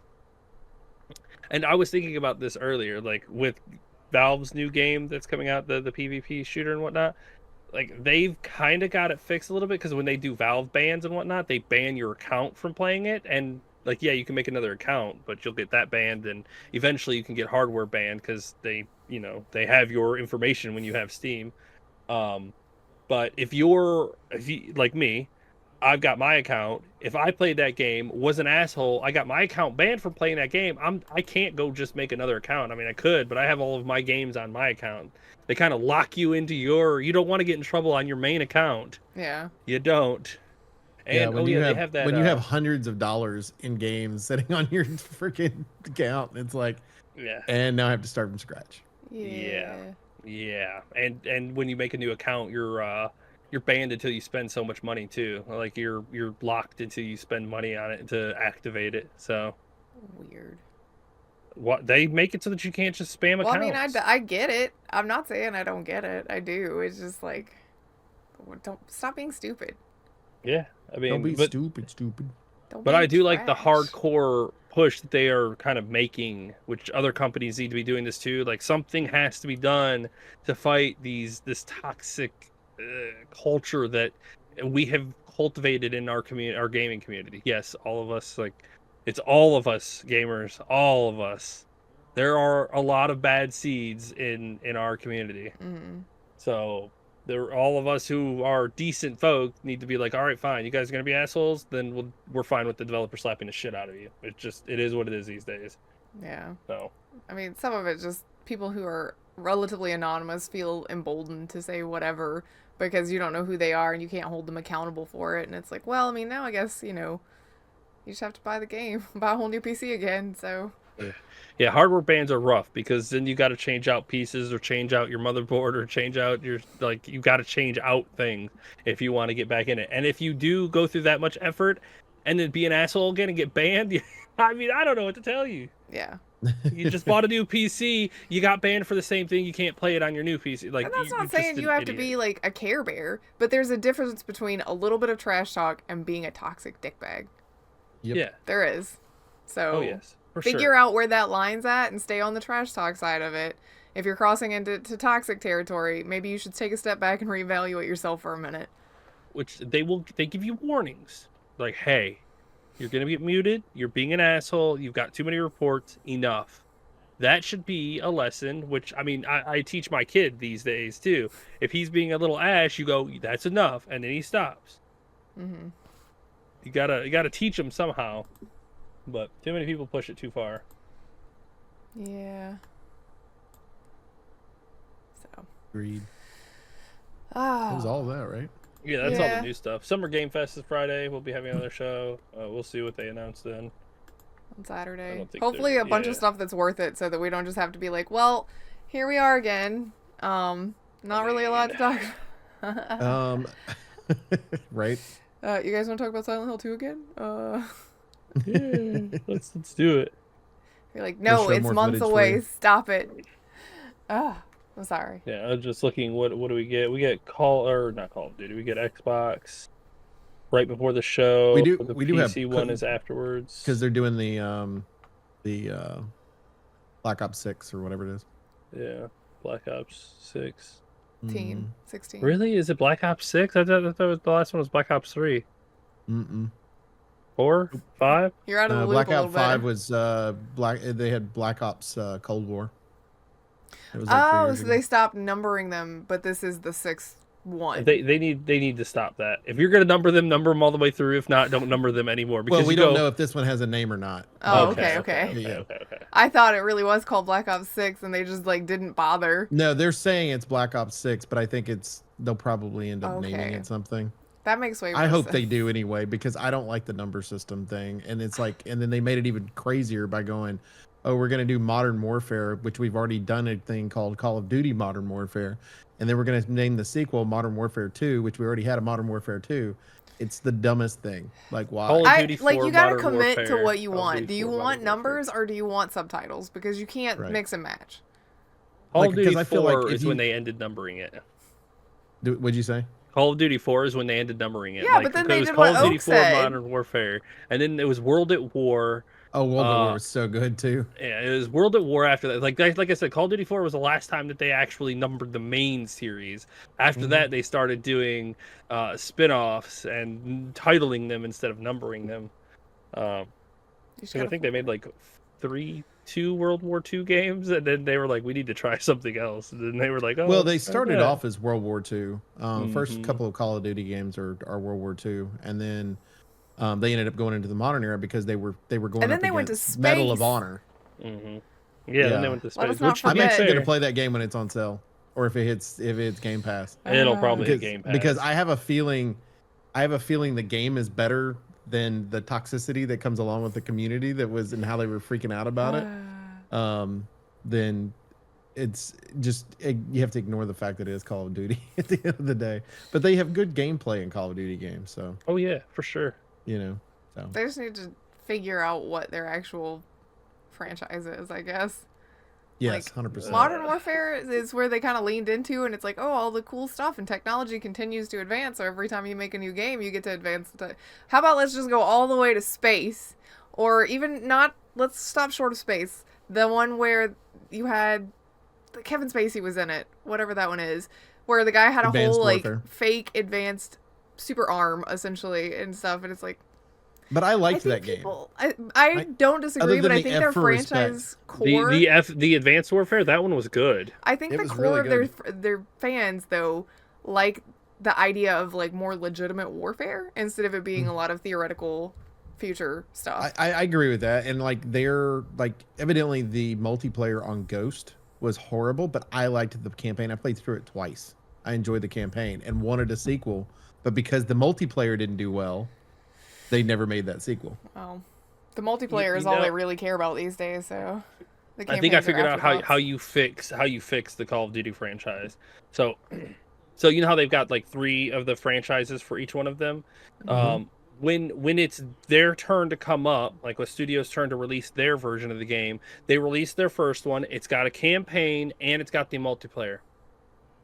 And I was thinking about this earlier, like with Valve's new game that's coming out, the PvP shooter and whatnot. like they've kind of got it fixed a little bit, because when they do Valve bans and whatnot, they ban your account from playing it, and like yeah, you can make another account, but you'll get that banned, and eventually you can get hardware banned because they they have your information when you have Steam. But if you like me, I've got my account. If I played that game, was an asshole, I got my account banned from playing that game. I can't go just make another account. I mean, I could, but I have all of my games on my account. They kind of lock you into you don't want to get in trouble on your main account. Yeah. You don't. And when you they have that when you have hundreds of dollars in games sitting on your freaking account, it's like, yeah. And now I have to start from scratch. Yeah. And when you make a new account, you're banned until you spend so much money too. Like you're locked until you spend money on it to activate it. So weird. What they make it so that you can't just spam accounts. I mean, I get it. I'm not saying I don't get it. I do. It's just like, don't stop being stupid. Yeah, I mean, don't be stupid. But I do like the hardcore push that they are kind of making, which other companies need to be doing this too. Like something has to be done to fight this toxic culture that we have cultivated in our community, our gaming community. Yes, all of us, like it's all of us gamers, all of us. There are a lot of bad seeds in our community. Mm-hmm. So all of us who are decent folk need to be like, all right, fine, you guys are gonna be assholes, then we're fine with the developer slapping the shit out of you. It is what it is these days. Yeah. So I mean, some of it just people who are relatively anonymous feel emboldened to say whatever because you don't know who they are and you can't hold them accountable for it. And it's like, well, I mean, now I guess, you just have to buy the game, buy a whole new PC again, so... Yeah, hardware bans are rough because then you got to change out pieces or change out your motherboard or change out you got to change out things if you want to get back in it. And if you do go through that much effort and then be an asshole again and get banned, I mean, I don't know what to tell you. Yeah. You just bought a new PC, you got banned for the same thing, you can't play it on your new PC. Like, and that's not saying you have to be like a Care Bear, but there's a difference between a little bit of trash talk and being a toxic dickbag. Yep. Yeah. There is. So yes, figure out where that line's at and stay on the trash talk side of it. If you're crossing into toxic territory, maybe you should take a step back and reevaluate yourself for a minute. Which they give you warnings. Like, hey, you're going to get muted. You're being an asshole. You've got too many reports. Enough. That should be a lesson, which, I mean, I teach my kid these days, too. If he's being a little ass, you go, that's enough, and then he stops. Mm-hmm. You gotta teach him somehow. But too many people push it too far. Yeah. So. Agreed. Ah. That was all of that, right? Yeah, that's all the new stuff. Summer Game Fest is Friday. We'll be having another show. We'll see what they announce then. On Saturday. think Hopefully a bunch of stuff that's worth it so that we don't just have to be like, well, here we are again. Not really a lot to talk about. Right. You guys want to talk about Silent Hill 2 again? Yeah, let's do it. You're like, no, it's months away. Stop it. I'm sorry. Yeah, I was just looking. What do we get? We get not Call of Duty. We get Xbox right before the show. We do. The we PC do have one is afterwards because they're doing the Black Ops 6 or whatever it is. Yeah, Black Ops 6. 16. Really? Is it Black Ops 6? I thought the last one was Black Ops 3. 4, 5. You're out of the loop Black a little Ops 5 bit. was They had Black Ops Cold War. It was like 3 Oh, years so ago. they stopped numbering them, but this is the 6th one. They need to stop that. If you're gonna number them all the way through. If not, don't number them anymore. Because Well, we don't know if this one has a name or not. Oh, Okay. okay. I thought it really was called Black Ops 6, and they just like didn't bother. No, they're saying it's Black Ops 6, but I think they'll probably end up naming it something. That makes way more I hope sense. they do anyway, because I don't like the number system thing. And it's like, and then they made it even crazier by going, oh, we're going to do Modern Warfare, which we've already done a thing called Call of Duty Modern Warfare. And then we're going to name the sequel Modern Warfare 2, which we already had a Modern Warfare 2. It's the dumbest thing. Like, why? Call of Duty 4 you gotta Modern commit Warfare, to what you Call of want. Duty Do you 4 want Modern numbers or do you want subtitles? Because you can't Right. mix and match. Call Like, of Duty 'cause I feel like 4 if is when they ended numbering it. What'd you say? Call of Duty 4 is when they ended numbering it. Yeah, but then they it was did Call what of Duty Oak 4 said. Modern Warfare, and then it was World at War, Oh, World at War was so good too. Yeah, it was World at War after that. Like I said, Call of Duty 4 was the last time that they actually numbered the main series. After that, they started doing spin-offs and titling them instead of numbering them. You just 'Cause I gotta think they made like two World War II games, and then they were like, we need to try something else. And then they were like, oh, Well, they let's try started that. off as World War II. First Mhm. couple of Call of Duty games are World War II, and then they ended up going into the modern era because they were going And then up they went to against Medal of space. Honor. Yeah, then they Yeah. went to Let space. us not Which, to I'm be forget- actually going fair, to play that game when it's on sale, or if it's Game Pass. it'll probably hit Because Game Pass. because I have a feeling the game is better than the toxicity that comes along with the community that was and how they were freaking out about it. Then it's just you have to ignore the fact that it is Call of Duty at the end of the day. But they have good gameplay in Call of Duty games, so Oh yeah, for sure. so They just need to figure out what their actual franchise is, I guess. yes, Like, 100%. Modern Warfare is where they kind of leaned into, and it's like, oh, all the cool stuff and technology continues to advance. So every time you make a new game, you get to advance the. How about let's just go all the way to space, or even not? Let's stop short of space. The one where you had Kevin Spacey was in it, whatever that one is, where the guy had a Advanced whole like Warfare. fake advanced super arm essentially and stuff, and it's like. But I I liked think that game. people, I don't disagree, other but than I the think F their for respect. franchise core. The Advanced Warfare, that one was good. I think It the was core really of their fans though like the idea of like more legitimate warfare instead of it being a lot of theoretical future stuff. I agree with that, and like they're like evidently the multiplayer on Ghost was horrible, but I liked the campaign. I played through it twice. I enjoyed the campaign and wanted a sequel, but because the multiplayer didn't do well, they never made that sequel. Well, the multiplayer is you all know- they really care about these days. So the I think I campaigns are figured out how afterthoughts. you fix the Call of Duty franchise. So you know how they've got like 3 of the franchises for each one of them. When it's their turn to come up, like when studios' turn to release their version of the game, they release their first one. It's got a campaign and it's got the multiplayer.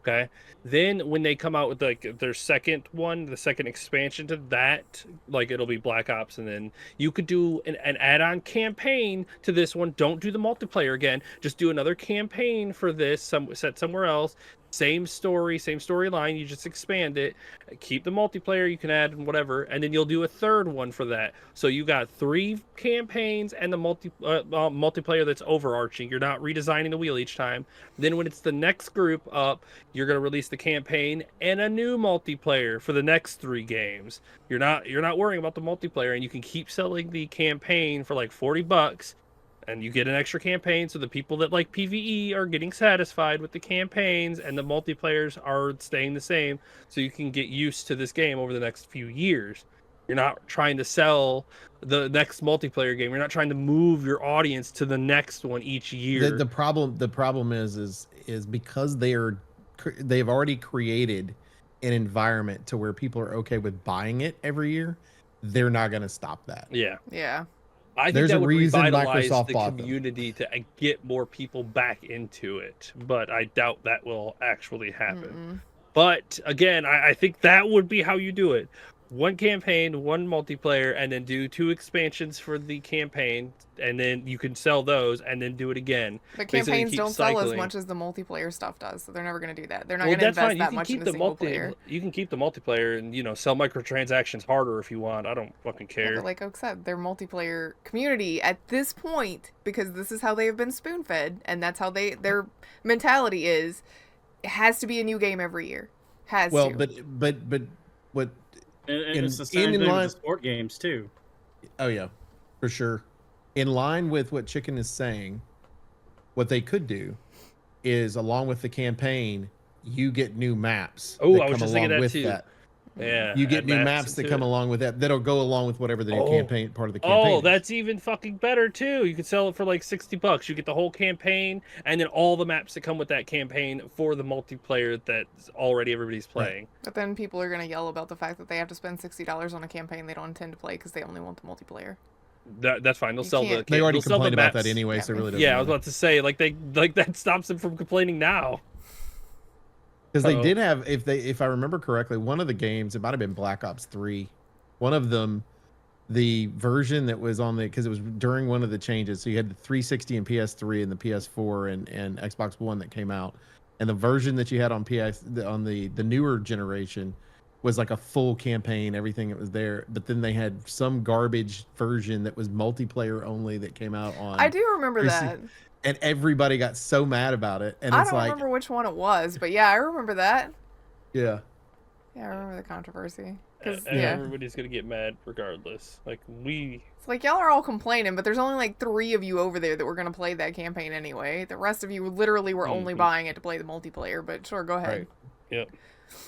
Okay. Then when they come out with like their second one, the second expansion to that, like it'll be Black Ops, and then you could do an add-on campaign to this one. Don't do the multiplayer again. Just do another campaign for this, set somewhere else. Same story, same storyline. You just expand it. Keep the multiplayer. You can add whatever, and then you'll do a third one for that. So you got 3 campaigns and the multiplayer that's overarching. You're not redesigning the wheel each time. Then when it's the next group up, you're going to release the campaign and a new multiplayer for the next 3 games. You're not worrying about the multiplayer, and you can keep selling the campaign for like $40, and you get an extra campaign, so the people that like PvE are getting satisfied with the campaigns, and the multiplayers are staying the same, so you can get used to this game over the next few years. You're not trying to sell the next multiplayer game. You're not trying to move your audience to the next one each year. The problem is because they've already created an environment to where people are okay with buying it every year. They're not going to stop that. Yeah. Yeah. I think There's that a would reason revitalize Microsoft the bought them. community to get more people back into it, but I doubt that will actually happen. But again, I think that would be how you do it. 1 campaign, 1 multiplayer, and then do 2 expansions for the campaign, and then you can sell those, and then do it again. But Basically, campaigns keep don't sell as cycling. much as the multiplayer stuff does, so they're never going to do that. They're not Well, going to that's invest fine. You that can much keep into the single player. You can keep the multiplayer and sell microtransactions harder if you want. I don't fucking Yeah, care. but like Oak said, their multiplayer community at this point, because this is how they have been spoon fed, and that's how their mentality is, it has to be a new game every year. Well, to. but what? And In- it's the same in thing line- with the sport games too. Oh yeah, for sure. In line with what Chicken is saying, what they could do is, along with the campaign, you get new maps Oh, that I was come just thinking along that with too. that. Yeah, You get add new maps that into come it. along with that. That'll go along with whatever the new campaign part of the campaign. Oh, is. that's even fucking better too. You could sell it for like $60. You get the whole campaign and then all the maps that come with that campaign for the multiplayer that's already everybody's playing. But then people are going to yell about the fact that they have to spend $60 on a campaign they don't intend to play because they only want the multiplayer. That's fine. They'll You sell the. can't- They already they'll sell the complained about that maps. anyway, Yeah, so it really doesn't. Yeah, I was about to say like that stops them from complaining now. Because they Uh-oh. did have, if I remember correctly, one of the games, it might have been Black Ops 3. One of them the version that was on the, because it was during one of the changes. So you had the 360 and PS3 and the PS4 and Xbox One that came out, and the version that you had on on the newer generation was like a full campaign, everything that was there. But then they had some garbage version that was multiplayer only that came out on. I do remember 360, that. and everybody got so mad about it. And I it's don't like, remember which one it was, but yeah, I remember that. yeah. Yeah, I remember the controversy. Cause, And yeah. everybody's gonna get mad regardless. Like It's like y'all are all complaining, but there's only like 3 of you over there that were gonna play that campaign anyway. The rest of you literally were only buying it to play the multiplayer. But sure, go ahead. Right. Yep.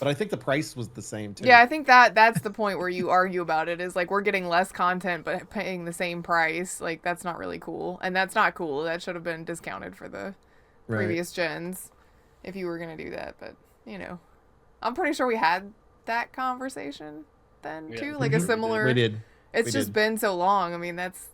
But I think the price was the same too. Yeah, I think that's the point where you argue about it. Is like we're getting less content but paying the same price. Like that's not really cool, and that's not cool. That should have been discounted for the Right. previous gens if you were gonna do that. But you know, I'm pretty sure we had that conversation then Yeah. too. Like a similar. We did. It's We just did. been so long. I mean, that's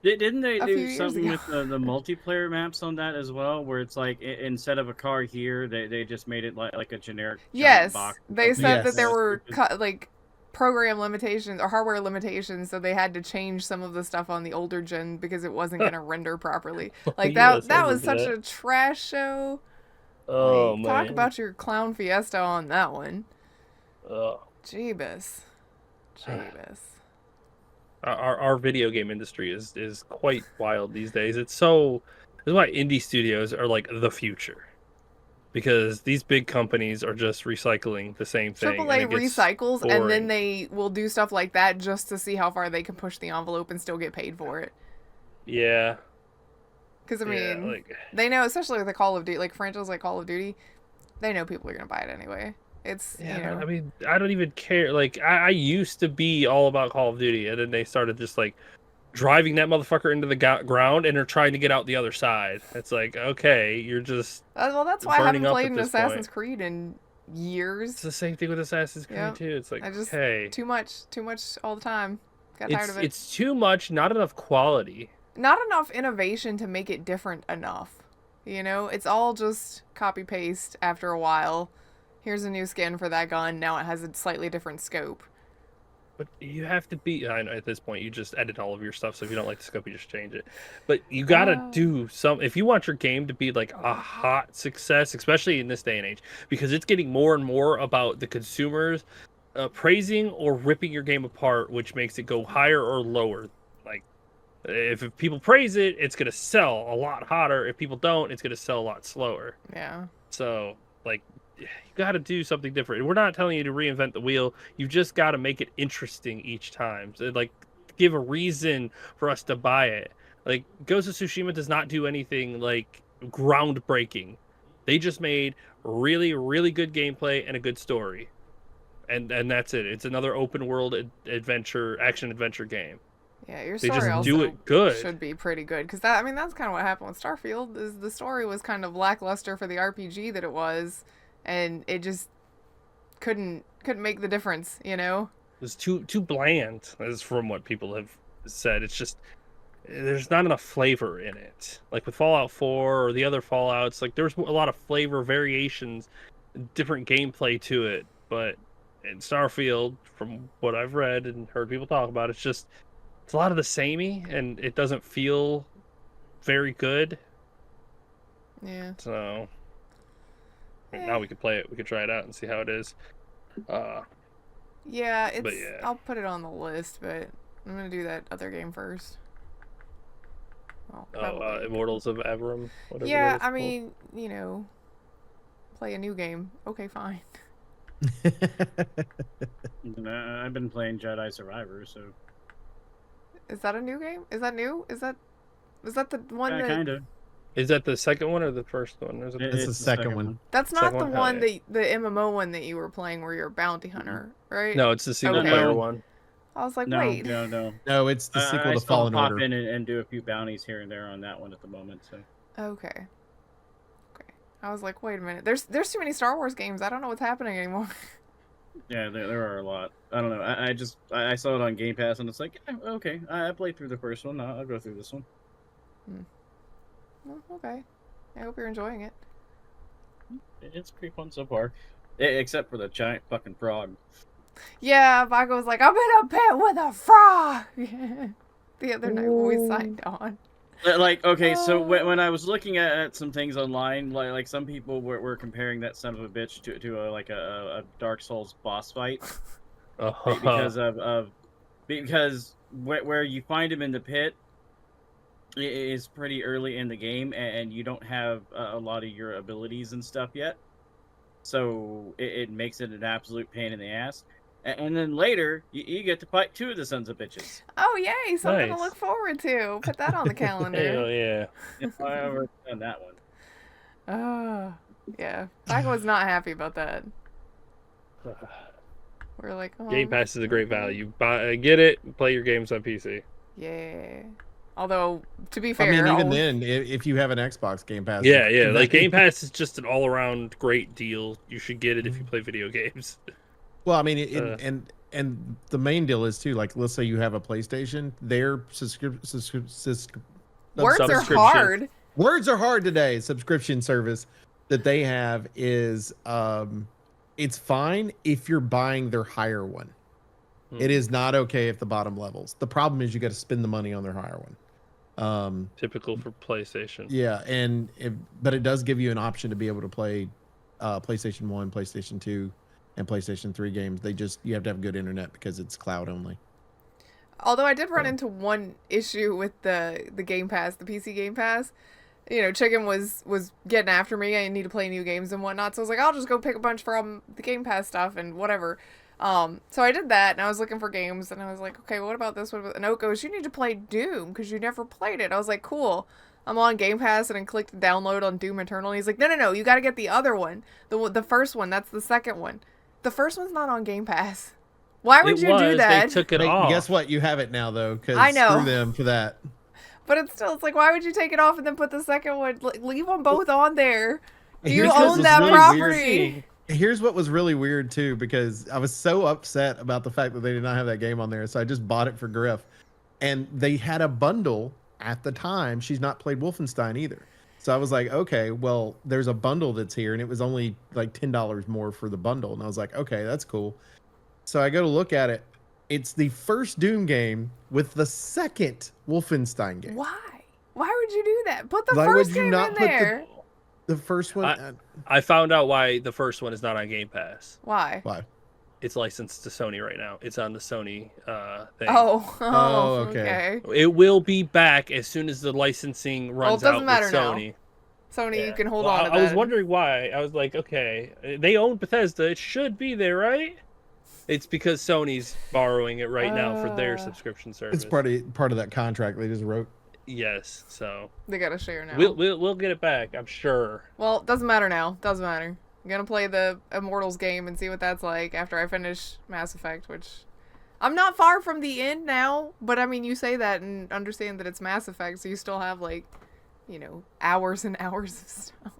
Didn't they A few do years something ago. with the multiplayer maps on that as well, where it's like instead of a car here, they just made it like a generic giant yes. box or They something? said Yes. that there were Stupid. like program limitations or hardware limitations, so they had to change some of the stuff on the older gen because it wasn't going to render properly. Like Yes, I that was remember such that. a trash show. Oh Like, man. talk about your clown fiesta on that one. Ugh. Jeebus. Our video game industry is quite wild these days. It's so this is why indie studios are like the future. Because these big companies are just recycling the same thing. and AAA it gets recycles and then boring. they will do stuff like that just to see how far they can push the envelope and still get paid for it. Yeah. Because I Yeah, mean, like they know, especially with the Call of Duty, like franchises like Call of Duty, they know people are gonna buy it anyway. It's yeah, you know, I mean, I don't even care. Like, I used to be all about Call of Duty, and then they started just like driving that motherfucker into the ground, and they're trying to get out the other side. It's like, okay, you're just well, that's why I burning haven't up played at an this Assassin's point. Creed in It's years. the same thing with Assassin's Creed Yep. too. It's like, I just hey, too much all the time. Got tired of it. it's too much, not enough quality. Not enough innovation to make it different enough. You know, it's all just copy paste after a while. Here's a new skin for that gun. Now it has a slightly different scope. But you have to be. I know at this point you just edit all of your stuff, so if you don't like the scope, you just change it. But you gotta do some. If you want your game to be like a hot success, especially in this day and age, because it's getting more and more about the consumers praising or ripping your game apart, which makes it go higher or lower. Like if people praise it, it's gonna sell a lot hotter. If people don't, it's gonna sell a lot slower. Yeah. So like you got to do something different. We're not telling you to reinvent the wheel. You just got to make it interesting each time. So, like, give a reason for us to buy it. Like, Ghost of Tsushima does not do anything like groundbreaking. They just made really, really good gameplay and a good story, and that's it. It's another open world action adventure game. Yeah, your They story just also do it good. should be pretty good because that I mean that's kind of what happened with Starfield. Is the story was kind of lackluster for the RPG that it was, and it just couldn't make the difference. You know. It's too bland, as from what people have said. It's just there's not enough flavor in it. Like with Fallout 4 or the other Fallouts, like there's a lot of flavor variations, different gameplay to it. But in Starfield, from what I've read and heard people talk about, it's a lot of the samey, and it doesn't feel very good. Yeah. So now we could play it. We could try it out and see how it is. Yeah, it's. yeah. I'll put it on the list, but I'm gonna do that other game first. Well, probably. Immortals of Averum. Whatever Yeah, that is I called. mean, you know, play a new game. Okay, fine. I've been playing Jedi Survivor, so Is that a new game? Is that new? Is that the one that? kind of. Is that the second one or the first one? Is it It's the second one. That's not Second the one? Oh, one yeah. the MMO one that you were playing where you're a bounty hunter, right? No, it's the single Okay. player No. one. I was like, No, wait. no. No, it's the sequel I to still Fallen pop Order. in and do a few bounties here and there on that one at the moment. So Okay. I was like, wait a minute. There's too many Star Wars games. I don't know what's happening anymore. yeah, there are a lot. I don't know. I saw it on Game Pass and it's like, yeah, okay. I played through the first one. I'll go through this one. Well, okay. I hope you're enjoying it. It's pretty fun so far, except for the giant fucking frog. Yeah, Baco was like, I'm in a bed with a frog the other night when we signed on. Like, okay, so Oh. when I was looking at some things online, like some people were comparing that son of a bitch to a Dark Souls boss fight because because where you find him in the pit is pretty early in the game, and you don't have a lot of your abilities and stuff yet, so it makes it an absolute pain in the ass. And then later, you get to fight 2 of the sons of bitches. Oh, yay, something to Nice. look forward to. Put that on the calendar. Hell yeah. If I ever done that one. Yeah. Baco was not happy about that. We're like, oh, Game Pass is a great value. Get it, play your games on PC. Yeah. Although, to be fair, I mean, even then, if you have an Xbox Game Pass, Yeah, yeah. Like Game Pass is just an all-around great deal. You should get it if you play video games. Well, I mean, and the main deal is too. Like, let's say you have a PlayStation, their words are subscription. hard. words are hard today. Subscription service that they have is it's fine if you're buying their higher one. It is not okay if the bottom levels. The problem is you got to spend the money on their higher one. Typical for PlayStation. Yeah, but it does give you an option to be able to play PlayStation 1, PlayStation 2, and PlayStation 3 games. You have to have good internet because it's cloud only. Although I did run into one issue with the Game Pass, the PC Game Pass. You know, Chicken was getting after me. I need to play new games and whatnot. So I was like, I'll just go pick a bunch from the Game Pass stuff and whatever. So I did that, and I was looking for games, and I was like, okay, what about this? What about... And Oak goes, you need to play Doom, because you never played it. I was like, cool. I'm on Game Pass, and I clicked download on Doom Eternal, and he's like, no, you gotta get the other one. The first one, that's the second one. The first one's not on Game Pass. Why would you do that? They took it Hey, off. guess what? You have it now, though, because I know. screw them for that. But it's like, why would you take it off and then put the second one? Leave them both on there. You Here's what own was that really property. Here's what was really weird too, because I was so upset about the fact that they did not have that game on there, so I just bought it for Grif, and they had a bundle at the time. She's not played Wolfenstein either, so I was like, okay, well, there's a bundle that's here, and it was only like $10 more for the bundle, and I was like, okay, that's cool. So I go to look at it. It's the first Doom game with the second Wolfenstein game. Why? Why would you do that? Put the Why first would you game not in put the- there. The first one. I found out why the first one is not on Game Pass. Why? Why? It's licensed to Sony right now. It's on the Sony thing. Oh, okay. okay. It will be back as soon as the licensing runs out doesn't matter with now. Sony. Sony, Yeah. you can hold Well, on to I that. was wondering why. I was like, okay, they own Bethesda. It should be there, right? It's because Sony's borrowing it right now for their subscription service. It's part of that contract they just wrote. Yes, so They gotta share now. we'll get it back, I'm sure. Well, doesn't matter now. Doesn't matter. I'm gonna play the Immortals game and see what that's like after I finish Mass Effect, which I'm not far from the end now. But I mean, you say that and understand that it's Mass Effect, so you still have like, you know, hours and hours of stuff.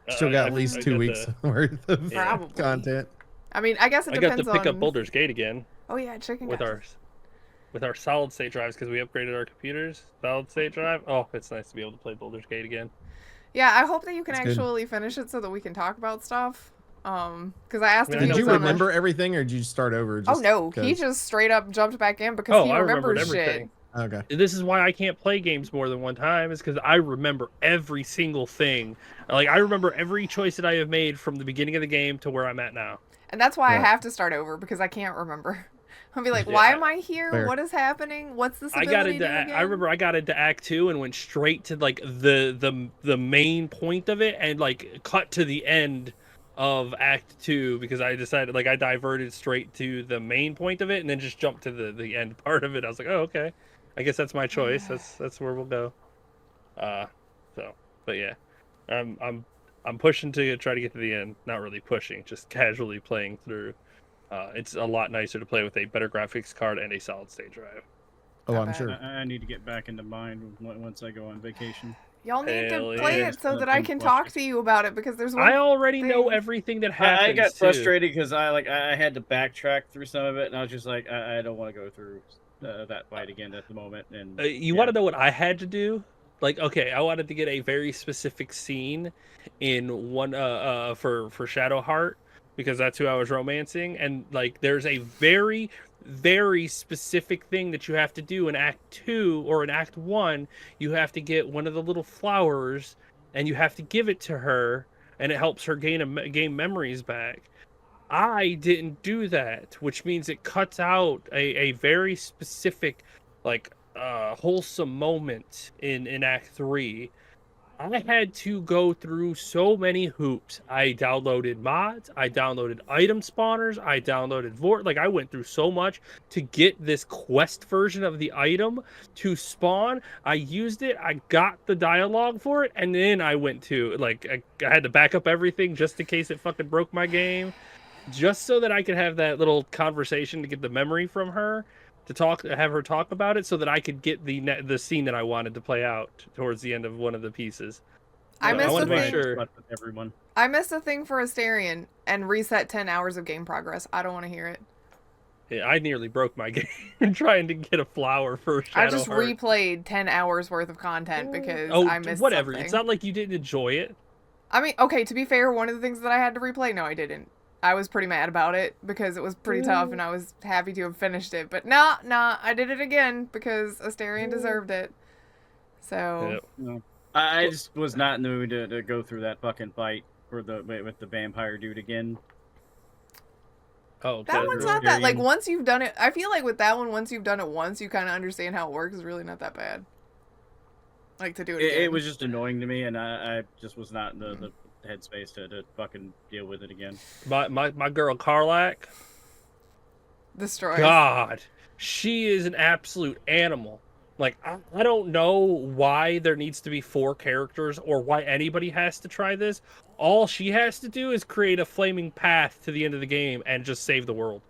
Still got I at least got 2 weeks worth of Probably. content. I mean, I guess it I got depends to pick on. up Baldur's Gate again Oh yeah, Chicken with got our solid state drives because we upgraded our computers. Solid state drive. Oh, it's nice to be able to play Baldur's Gate again. Yeah, I hope that you can That's good. actually finish it so that we can talk about stuff. Because I asked I if mean, he Did you was on the- remember everything, or did you start over? Oh no, he 'cause- just straight up jumped back in because Oh, he I remembered remembers shit. everything. Okay. This is why I can't play games more than one time, is because I remember every single thing. Like, I remember every choice that I have made from the beginning of the game to where I'm at now. And that's why I Right. have to start over because I can't remember. I'll be like, Yeah. why am I here? Fair. What is happening? What's this I ability got into. do again? I remember I got into Act 2 and went straight to like the main point of it and like cut to the end of Act 2 because I decided like I diverted straight to the main point of it and then just jumped to the end part of it. I was like, oh okay, I guess that's my choice. That's where we'll go. But yeah, I'm pushing to try to get to the end. Not really pushing, just casually playing through. It's a lot nicer to play with a better graphics card and a solid state drive. Oh, Not I'm bad. sure. I need to get back into mine once I go on vacation. Y'all need Hell to play yeah. it so that I can talk to you about it because there's one. I already know thing- everything that happens. I got too. frustrated because I had to backtrack through some of it, and I was just like, I don't want to go through that fight again at the moment. And You want to know what I had to do? Like, okay, I wanted to get a very specific scene in one for Shadowheart because that's who I was romancing. And like, there's a very, very specific thing that you have to do in Act 2 or in Act 1. You have to get one of the little flowers and you have to give it to her, and it helps her gain memories back. I didn't do that, which means it cuts out a very specific, like, wholesome moment in Act 3. I had to go through so many hoops. I downloaded mods, I downloaded item spawners, I downloaded like, I went through so much to get this quest version of the item to spawn. I used it, I got the dialogue for it, and then I went to, like, I had to back up everything just in case it fucking broke my game, just so that I could have that little conversation to get the memory from her, to have her talk about it, so that I could get the scene that I wanted to play out towards the end of one of the pieces. I I want to make thing. sure. Everyone. I missed a thing for Asterion and reset 10 hours of game progress. I don't want to hear it. Yeah, I nearly broke my game trying to get a flower for Shadowheart. I just replayed 10 hours worth of content because I missed whatever. something. It's not like you didn't enjoy it. I mean, okay, to be fair, one of the things that I had to replay, no, I didn't. I was pretty mad about it because it was pretty tough and I was happy to have finished it. But nah, I did it again because Asterion deserved it. So... Yep. No. I just was not in the mood to go through that fucking fight with the vampire dude again. Oh, that one's not that, like, once you've done it, I feel like with that one, once you've done it once, you kind of understand how it works. It's really not that bad. Like, to do it again. It was just annoying to me, and I just was not in the headspace to fucking deal with it again. My girl Karlak. Destroyed. God, she is an absolute animal. Like, I don't know why there needs to be 4 characters or why anybody has to try this. All she has to do is create a flaming path to the end of the game and just save the world.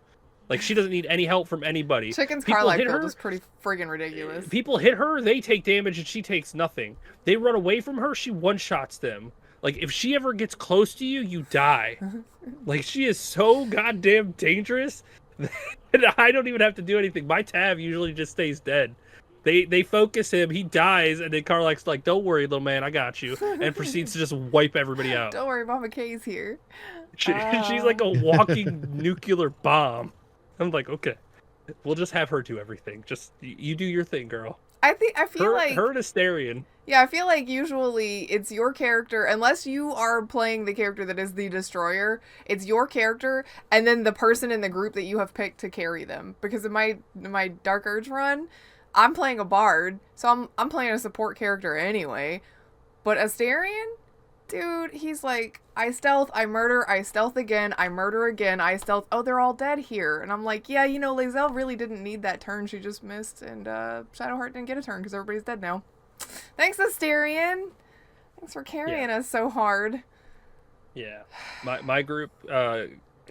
Like, she doesn't need any help from anybody. Chicken's Karlak build is pretty friggin' ridiculous. People hit her, they take damage, and she takes nothing. They run away from her, she one-shots them. Like, if she ever gets close to you, you die. Like, she is so goddamn dangerous that I don't even have to do anything. My Tav usually just stays dead. They focus him, he dies, and then Karlak's like, "Don't worry, little man, I got you," and proceeds to just wipe everybody out. Don't worry, Mama K's here. She's like a walking nuclear bomb. I'm like, okay, we'll just have her do everything. Just you do your thing, girl. I feel like her and Asterion. Yeah, I feel like usually it's your character, unless you are playing the character that is the destroyer, it's your character and then the person in the group that you have picked to carry them. Because in my Dark Urge run, I'm playing a bard, so I'm playing a support character anyway. But Asterion, dude, he's like, I stealth, I murder, I stealth again, I murder again, I stealth. Oh, they're all dead here. And I'm like, yeah, you know, Lae'zel really didn't need that turn she just missed, and Shadowheart didn't get a turn because everybody's dead now. Thanks, Asterion. Thanks for carrying us so hard. Yeah, my group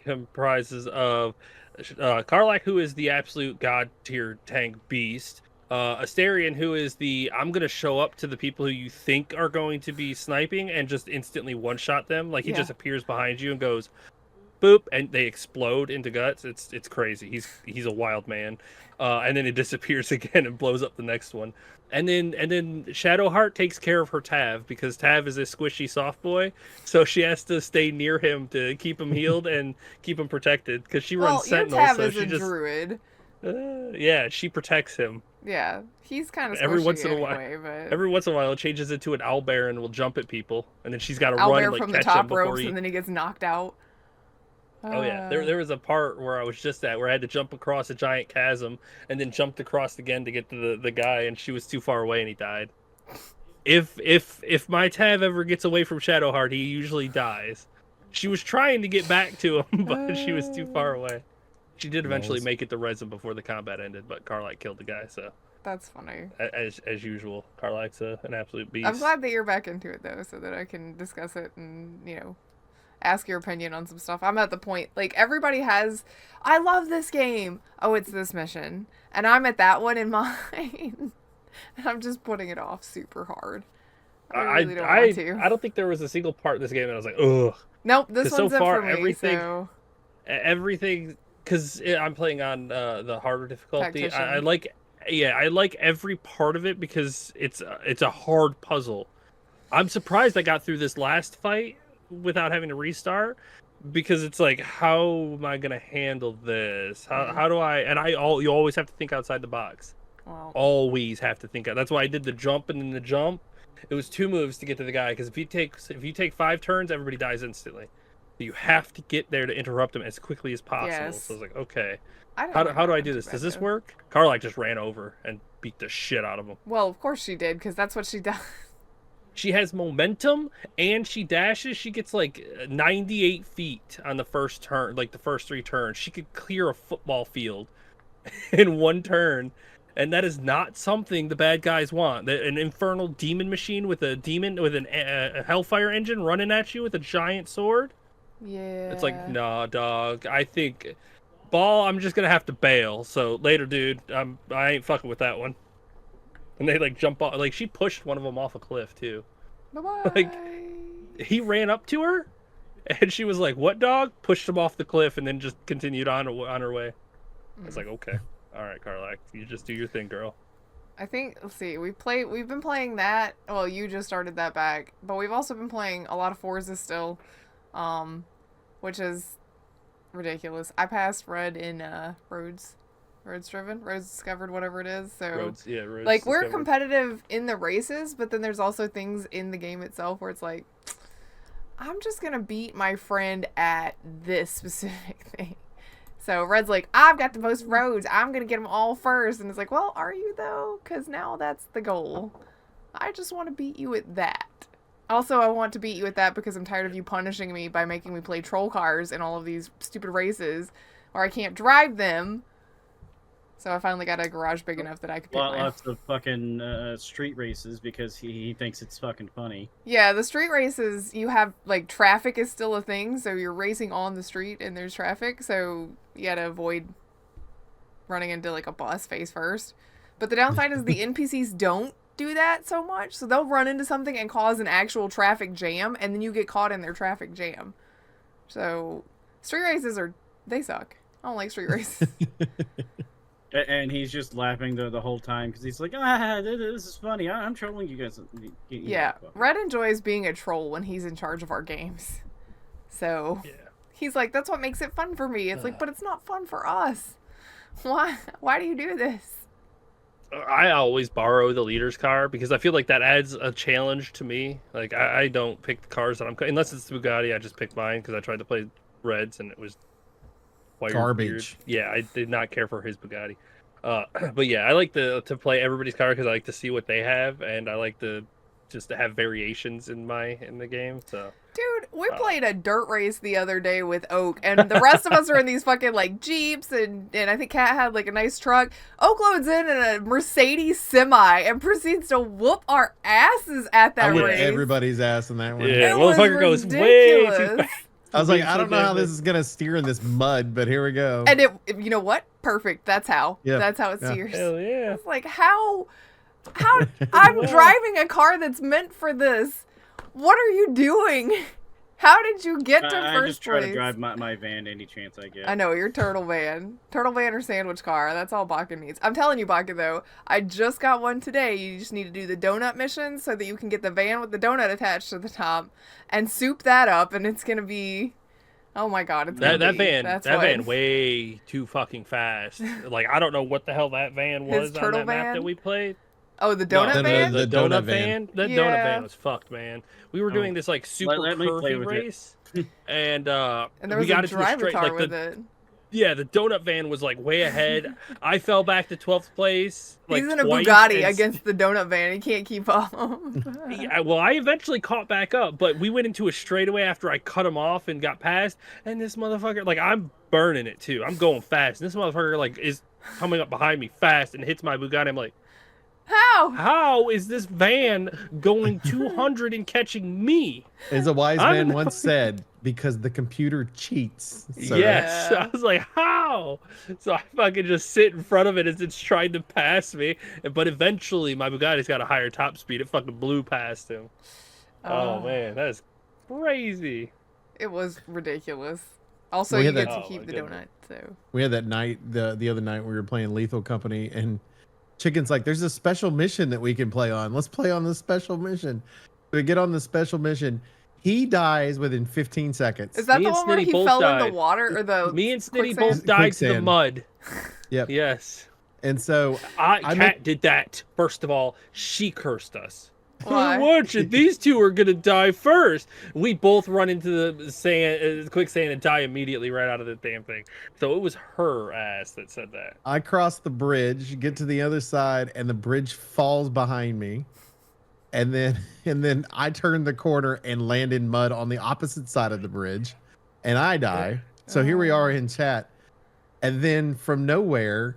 comprises of Karlak, who is the absolute god tier tank beast. Asterion, who is the I'm gonna show up to the people who you think are going to be sniping and just instantly one shot them. Like, he just appears behind you and goes boop, and they explode into guts. It's crazy. He's a wild man. And then it disappears again and blows up the next one. And then Shadowheart takes care of her Tav, because Tav is a squishy soft boy, so she has to stay near him to keep him healed and keep him protected, because she runs Sentinel. Tav so is she a just druid. Yeah, she protects him. Yeah, he's kind of Every once in anyway, a while, but... every once in a while, it changes into an owlbear and will jump at people, and then she's got to Owlbear run and like from the catch him top before ropes, he. and then he gets knocked out. Oh yeah, there was a part where I was just at where I had to jump across a giant chasm and then jumped across again to get to the guy, and she was too far away and he died. If my Tav ever gets away from Shadowheart, he usually dies. She was trying to get back to him, but she was too far away. She did eventually make it to resin before the combat ended, but Karlak killed the guy. So that's funny. As usual, Karlak's an absolute beast. I'm glad that you're back into it though, so that I can discuss it and ask your opinion on some stuff. I'm at the point, like, everybody has, I love this game. Oh, it's this mission. And I'm at that one in mine. And I'm just putting it off super hard. I really don't want to. I don't think there was a single part in this game that I was like, ugh. Nope, this one's so far, it for me, everything, because I'm playing on the harder difficulty. I like every part of it because it's a hard puzzle. I'm surprised I got through this last fight without having to restart, because it's like, how am I gonna handle this? How do I? And you always have to think outside the box. Well, Always have to think. That's why I did the jump, and then the jump. It was 2 moves to get to the guy, because if you take 5 turns, everybody dies instantly. So you have to get there to interrupt him as quickly as possible. Yes. So I was like, okay, I don't how think do I that do went this? too Does bad, this though. work? Carla just ran over and beat the shit out of him. Well, of course she did, because that's what she does. She has momentum and she dashes. She gets like 98 feet on the first turn, like the first 3 turns. She could clear a football field in 1 turn. And that is not something the bad guys want. An infernal demon machine with a hellfire engine running at you with a giant sword. Yeah. It's like, nah, dog. I think, Ball, I'm just gonna have to bail. So later, dude. I ain't fucking with that one. And they like jump off. Like she pushed one of them off a cliff too. Bye-bye. Like he ran up to her, and she was like, "What, dog?" Pushed him off the cliff, and then just continued on her way. I was like, "Okay, all right, Carla, you just do your thing, girl." I think, let's see, we've been playing that. Well, you just started that back, but we've also been playing a lot of Forza still, which is ridiculous. I passed Red in Roads Driven, Roads Discovered, whatever it is. So Roads like we're Discovered. competitive in the races, but then there's also things in the game itself where it's like, I'm just gonna beat my friend at this specific thing. So Red's like, I've got the most roads. I'm going to get them all first. And it's like, well, are you though? Because now that's the goal. I just want to beat you at that. Also, I want to beat you at that because I'm tired of you punishing me by making me play troll cars in all of these stupid races where I can't drive them. So I finally got a garage big enough that I could pick mine. Lots of fucking street races because he thinks it's fucking funny. Yeah, the street races, you have, like, traffic is still a thing, so you're racing on the street and there's traffic, so you gotta avoid running into, like, a bus face first. But the downside is the NPCs don't do that so much, so they'll run into something and cause an actual traffic jam, and then you get caught in their traffic jam. So, street races they suck. I don't like street races. And he's just laughing the whole time because he's like, this is funny. I'm trolling you guys. Yeah, Red enjoys being a troll when he's in charge of our games. So, Yeah. he's like, that's what makes it fun for me. It's like, but it's not fun for us. Why do you do this? I always borrow the leader's car because I feel like that adds a challenge to me. Like I don't pick the cars that unless it's Bugatti. I just pick mine because I tried to play Reds and it was garbage. Weird. Yeah, I did not care for his Bugatti. But yeah, I like to play everybody's car because I like to see what they have, and I like to just to have variations in the game. So, dude, we played a dirt race the other day with Oak, and the rest of us are in these fucking like Jeeps, and I think Kat had like a nice truck. Oak loads in a Mercedes semi and proceeds to whoop our asses at that I whipped race. everybody's ass in that one. yeah, It motherfucker was goes way too ridiculous. fast. I was like, I don't know how this is gonna steer in this mud, but here we go. And you know what? Perfect. That's how. Yeah. That's how it steers. Hell yeah. It's like how I'm driving a car that's meant for this. What are you doing? How did you get to I first just try place? to drive my van any chance I get. I know, you're turtle van or sandwich car. That's all Bakken needs. I'm telling you, Bakken, though, I just got one today. You just need to do the donut mission so that you can get the van with the donut attached to the top and soup that up, and it's gonna be, oh my god, it's That gonna van way too fucking fast. Like I don't know what the hell that van was on turtle that map van? that we played. Oh, the donut van. The donut van. The Yeah. donut van was fucked, man. We were doing this like super let me play curvy with it. race, and And there was we got a into drive straight car like with the it. yeah the donut van was like way ahead. I fell back to 12th place. Like, He's in a twice, Bugatti and against the donut van. He can't keep up. Yeah, well, I eventually caught back up, but we went into a straightaway after I cut him off and got past. And this motherfucker, like, I'm burning it too. I'm going fast. And this motherfucker, like, is coming up behind me fast and hits my Bugatti. I'm like, how is this van going 200 and catching me? As a wise man once said, because the computer cheats. Sir. Yes. Yeah. I was like, how? So I fucking just sit in front of it as it's trying to pass me. But eventually, my Bugatti's got a higher top speed. It fucking blew past him. Oh, man. That is crazy. It was ridiculous. Also, We you had get that- to Oh, keep my the goodness. donut, so. We had that night, the other night we were playing Lethal Company, and Chicken's like, there's a special mission that we can play on. Let's play on the special mission. We get on the special mission, He dies within 15 seconds. Is that Me the and one where Snitty he both fell in the died. water or the Me and Snitty quicksand? both died to the Quicksand. mud. Yep. Yes. And so Kat make- did that. First of all, she cursed us. Why? Watch it. These two are gonna die first. We both run into the sand, quicksand, and die immediately right out of the damn thing. So it was her ass that said that. I cross the bridge, get to the other side, and the bridge falls behind me. And then I turn the corner and land in mud on the opposite side of the bridge, and I die. So here we are in chat, and then from nowhere,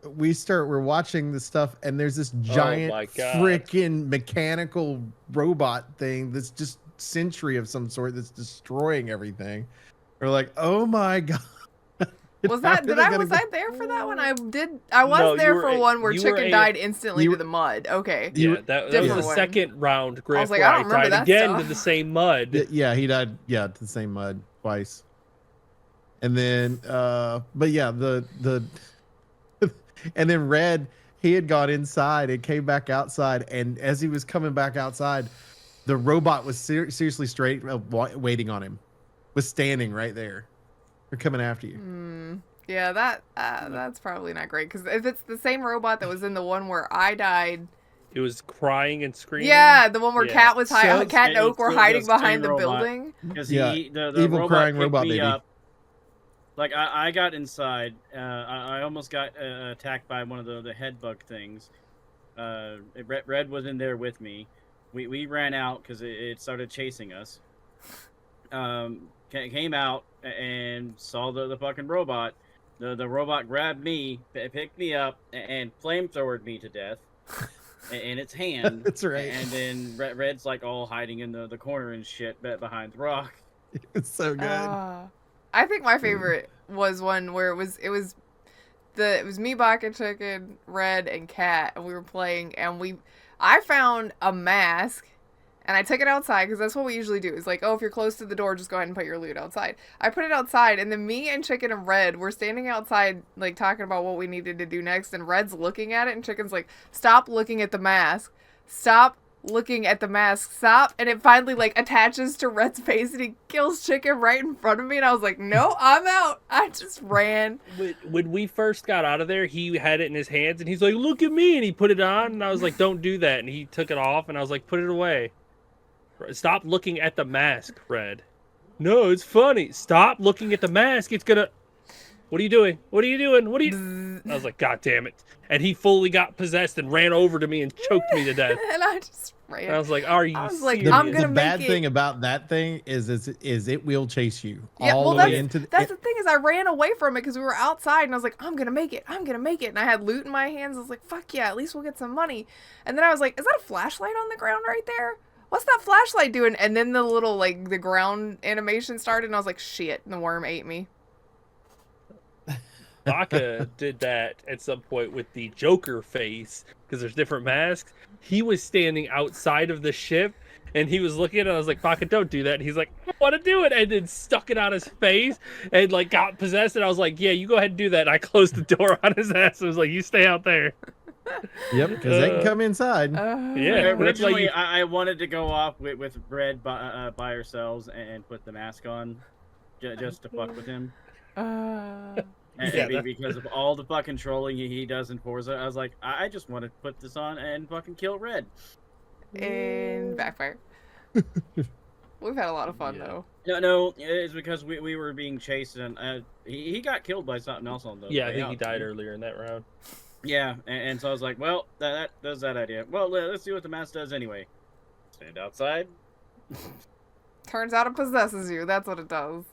we're watching the stuff, and there's this giant my God. freaking mechanical robot thing that's just Sentry of some sort that's destroying everything. We're like, oh my God. Was I there for that one? I was No, there you for were one where you Chicken were died instantly you to were- the mud. Okay. Yeah, that was the Different one. second round. Grif, was like, where I don't remember died that again to stuff. the same mud. Yeah, he died. Yeah, to the same mud twice. And then, but yeah, the and then Red, he had gone inside and came back outside, and as he was coming back outside, the robot was seriously straight, waiting on him, was standing right there. They're coming after you. Yeah, that's probably not great because if it's the same robot that was in the one where I died. It was crying and screaming. Yeah, the one where Yeah. Cat was So- Cat and Oak were It's hiding the same behind the robot. building. Because Yeah, the evil robot crying picked robot me baby. up. Like I got inside. I almost got attacked by one of the head bug things. Red was in there with me. We ran out because it started chasing us. Came out and saw the fucking robot. The robot grabbed me, picked me up, and flamethrowered me to death in its hand. That's right. And then Red's like all hiding in the corner and shit behind the rock. It's so good. I think my favorite was one where it was me, Baka Chicken, Red, and Cat, and we were playing, and I found a mask, and I took it outside because that's what we usually do. Is like, oh, if you're close to the door, just go ahead and put your loot outside. I put it outside, and then me and Chicken and Red were standing outside, like talking about what we needed to do next, and Red's looking at it, and Chicken's like, "Stop looking at the mask. Stop looking at the mask. Stop." And it finally like attaches to Red's face, and he kills Chicken right in front of me, and I was like, "No, I'm out." I just ran. When we first got out of there, he had it in his hands, and he's like, "Look at me!" And he put it on, and I was like, "Don't do that." And he took it off, and I was like, "Put it away. Stop looking at the mask, Red." "No, it's funny." "Stop looking at the mask. It's gonna." "What are you doing? What are you doing? What are you?" I was like, "God damn it!" And he fully got possessed and ran over to me and choked me to death. And I just ran. And I was like, "Are you?" I was like, serious? I'm gonna the bad make it. thing about that thing is it will chase you Yeah, all well, the that's, way into that's the thing is I ran away from it because we were outside, and I was like, I'm gonna make it, and I had loot in my hands. I was like, fuck yeah, at least we'll get some money. And then I was like, is that a flashlight on the ground right there? What's that flashlight doing? And then the little like the ground animation started, and I was like, shit, the worm ate me. Baka did that at some point with the Joker face because there's different masks. He was standing outside of the ship and he was looking, and I was like, "Baka, don't do that." And he's like, "I want to do it," and then stuck it on his face and like got possessed. And I was like, "Yeah, you go ahead and do that." And I closed the door on his ass. I was like, "You stay out there." Yep, because they can come inside. Yeah, that's why Originally, you- I wanted to go off with Red by ourselves and put the mask on, just to fuck with him. And Yeah, because of all the fucking trolling he does in Forza, I was like, I just want to put this on and fucking kill Red. And backfire. We've had a lot of fun though. No, it's because we were being chased, and he got killed by something else on the Yeah, I way think out. he died earlier in that round. Yeah, and so I was like, well, that does that idea. Well, let's see what the mask does anyway. Stand outside. Turns out it possesses you. That's what it does.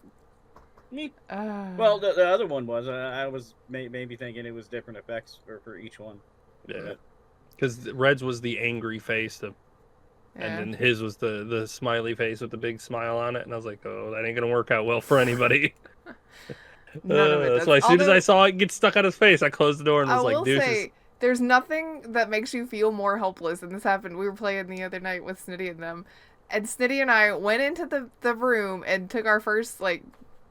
Neat. Well, the other one was, I was maybe thinking it was different effects for each one. Yeah, because Red's was the angry face, yeah. and then his was the smiley face with the big smile on it. And I was like, "Oh, that ain't gonna work out well for anybody." None of it That's does. why as soon as Although- I saw it get stuck on his face, I closed the door and I was like, will "Deuces." say, there's nothing that makes you feel more helpless, and this happened. We were playing the other night with Snitty and them, and Snitty and I went into the room and took our first, like,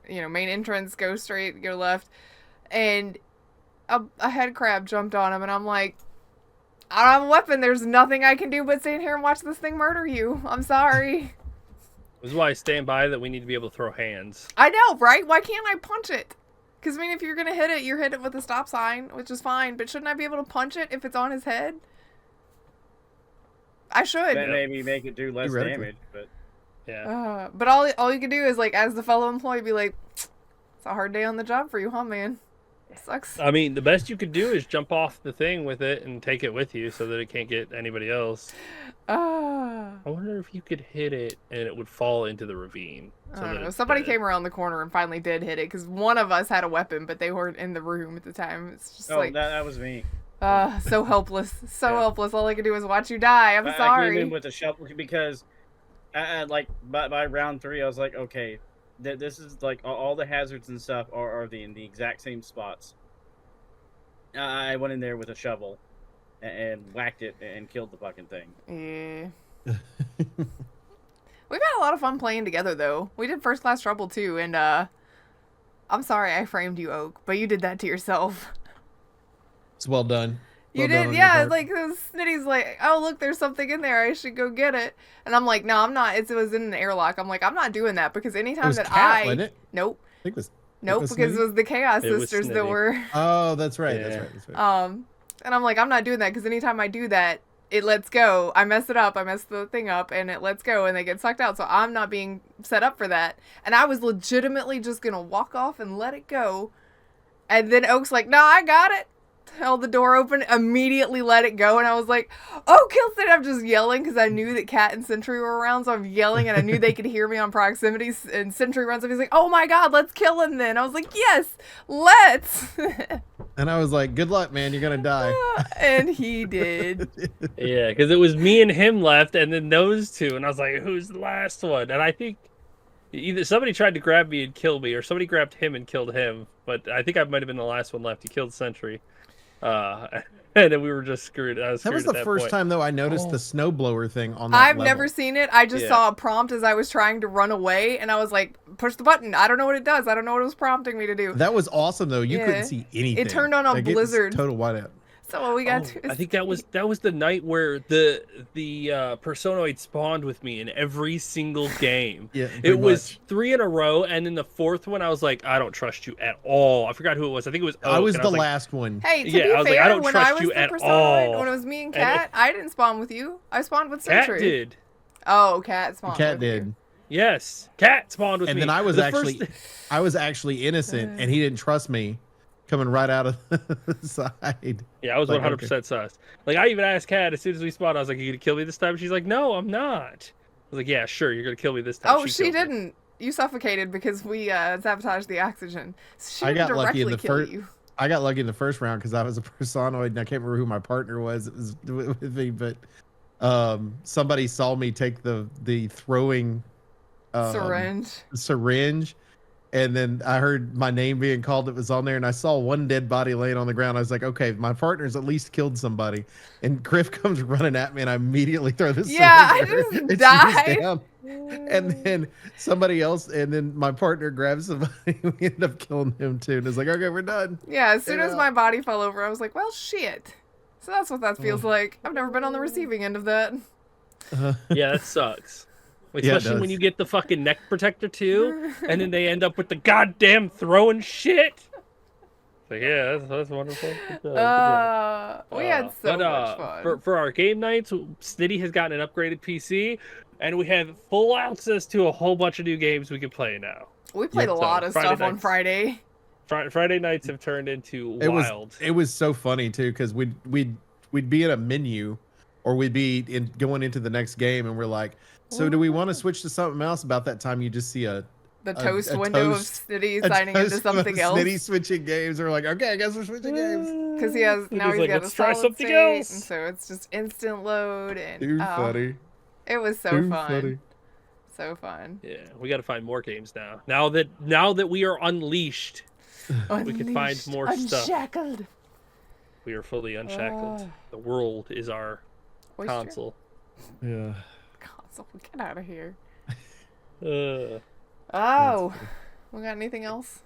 main entrance, go straight, go left, and a head crab jumped on him, and I'm like, I don't have a weapon, there's nothing I can do but stand here and watch this thing murder you. I'm sorry. This is why I stand by that we need to be able to throw hands. I know, right? Why can't I punch it? Because, I mean, if you're going to hit it, you're hit it with a stop sign, which is fine. But shouldn't I be able to punch it if it's on his head? I should. Maybe make it do less damage, but... Yeah. But all you can do is, like, as the fellow employee, be like, it's a hard day on the job for you, huh, man? It sucks. I mean, the best you could do is jump off the thing with it and take it with you so that it can't get anybody else. I wonder if you could hit it and it would fall into the ravine. I don't know. Somebody came around the corner and finally did hit it because one of us had a weapon, but they weren't in the room at the time. It's just like... that was me. So helpless. So helpless. All I could do was watch you die. I'm sorry. I came in with a shovel because, like, by round 3, I was like, okay, this is, like, all the hazards and stuff are in the exact same spots. I went in there with a shovel and whacked it and killed the fucking thing. Yeah. We've had a lot of fun playing together, though. We did First Class Trouble, too, and, I'm sorry I framed you, Oak, but you did that to yourself. It's well done. You did, yeah. Like, Snitty's like, oh, look, there's something in there. I should go get it. And I'm like, no, I'm not. It was in an airlock. I'm like, I'm not doing that because anytime that Cat, wasn't it? Nope. I think it was. Nope, because it was the Chaos Sisters that were. Oh, that's right. Yeah. That's right. And I'm like, I'm not doing that because anytime I do that, it lets go. I mess it up. I mess the thing up, and it lets go, and they get sucked out. So I'm not being set up for that. And I was legitimately just gonna walk off and let it go. And then Oak's like, no, I got it. Held the door open, immediately let it go, and I was like, oh, kill Sid. I'm just yelling because I knew that Cat and Sentry were around, so I'm yelling, and I knew they could hear me on proximity, and Sentry runs up, he's like, oh my god, let's kill him then. I was like, yes, let's. And I was like, good luck, man, you're gonna die. And he did. Yeah, because it was me and him left, and then those two, and I was like, who's the last one? And I think either somebody tried to grab me and kill me, or somebody grabbed him and killed him, but I think I might have been the last one left. He killed Sentry. And then we were just screwed. That was the first time, though, I noticed the snowblower thing on that I've level. never seen it. I just saw a prompt as I was trying to run away, and I was like, push the button. I don't know what it does. I don't know what it was prompting me to do. That was awesome, though. You couldn't see anything. It turned on a blizzard. Total whiteout. So what we got to... I think that was the night where the Personoid spawned with me in every single game. Yeah, it was 3 in a row, and then the 4th one, I was like, I don't trust you at all. I forgot who it was. I think it was Oak, I was the last one. Hey, to be fair, like, I don't when trust I was you the at Personoid, all. when it was me and Cat, I didn't spawn with you. I spawned with Sentry. Cat did. Oh, Cat spawned. Cat with did. You. Yes, Cat spawned with me. And then I was actually innocent, and he didn't trust me. Coming right out of the side. Yeah, I was 100% sus. Like, I even asked Kat as soon as we spawned, I was like, "You gonna kill me this time?" She's like, "No, I'm not." I was like, "Yeah, sure, you're gonna kill me this time." Oh, she didn't. You suffocated because we sabotaged the oxygen. She I got lucky in the first. I got lucky in the first round because I was a Personoid, and I can't remember who my partner was. It was with me, but somebody saw me take the throwing syringe. And then I heard my name being called. It was on there, and I saw one dead body laying on the ground. I was like, okay, my partner's at least killed somebody. And Grif comes running at me, and I immediately throw this. Yeah, I just died. And then somebody else, and then my partner grabs somebody. We ended up killing him too. And it's like, okay, we're done. Yeah, as soon as my body fell over, I was like, well, shit. So that's what that feels like. I've never been on the receiving end of that. Yeah, that sucks. Especially when you get the fucking neck protector too, and then they end up with the goddamn throwing shit. So yeah, that's wonderful. We had so much fun. For our game nights, Snitty has gotten an upgraded PC, and we have full access to a whole bunch of new games we can play now. We played a lot of stuff on Friday. Friday nights have turned into wild. It was so funny too, because we'd be in a menu, or we'd be going into the next game, and we're like, so do we want to switch to something else? About that time, you just see the toast window of Snitty signing into something else. Snitty switching games. We're like, okay, I guess we're switching games. Because he's like, got a solid something state, else. and so it's just instant load. And Too funny. It was so Too fun. funny. So fun. Yeah, we got to find more games now. Now that we are unleashed, we can find more unshackled. stuff. We are fully unshackled. The world is our console. Yeah. Console, get out of here. Oh, We got anything else?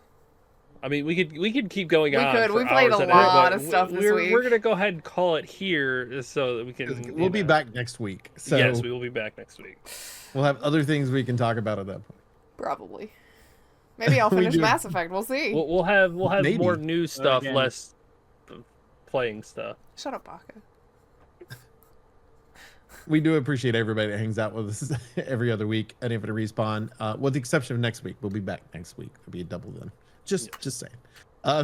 I mean, we could keep going We on. could. For We played hours a at end, lot but of stuff this we're week. gonna go ahead and call it here so that we can. We'll be back next week. So yes, we will be back next week. we'll have other things we can talk about at that point. Probably. Maybe I'll We finish do. Mass Effect. We'll see. We'll have Maybe. more news stuff, Again. less playing stuff. Shut up, Baka. We do appreciate everybody that hangs out with us every other week at Infinite Respawn. With the exception of next week, we'll be back next week. It'll be a double then. Just saying.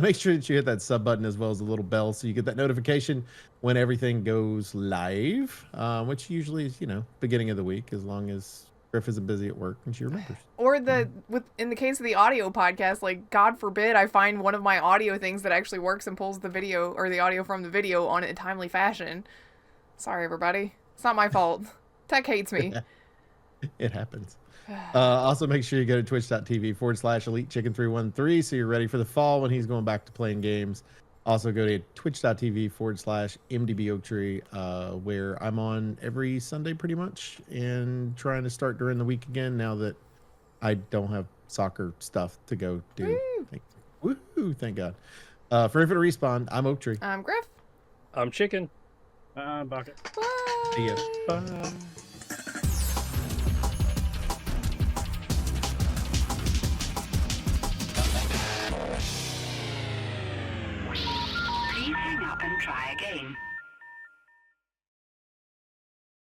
Make sure that you hit that sub button as well as the little bell so you get that notification when everything goes live, which usually is, beginning of the week, as long as Grif isn't busy at work and she remembers. Or in the case of the audio podcast, like, God forbid I find one of my audio things that actually works and pulls the video or the audio from the video on it in timely fashion. Sorry, everybody. It's not my fault. Tech hates me. It happens. Also, make sure you go to twitch.tv/EliteChicken313 so you're ready for the fall when he's going back to playing games. Also, go to twitch.tv/MDBOaktree, where I'm on every Sunday pretty much and trying to start during the week again now that I don't have soccer stuff to go do. Woohoo! Thank God. For Infinite Respawn, I'm Oaktree. I'm Grif. I'm Chicken. Bucket. Bye. See ya. Bye. Please hang up and try again.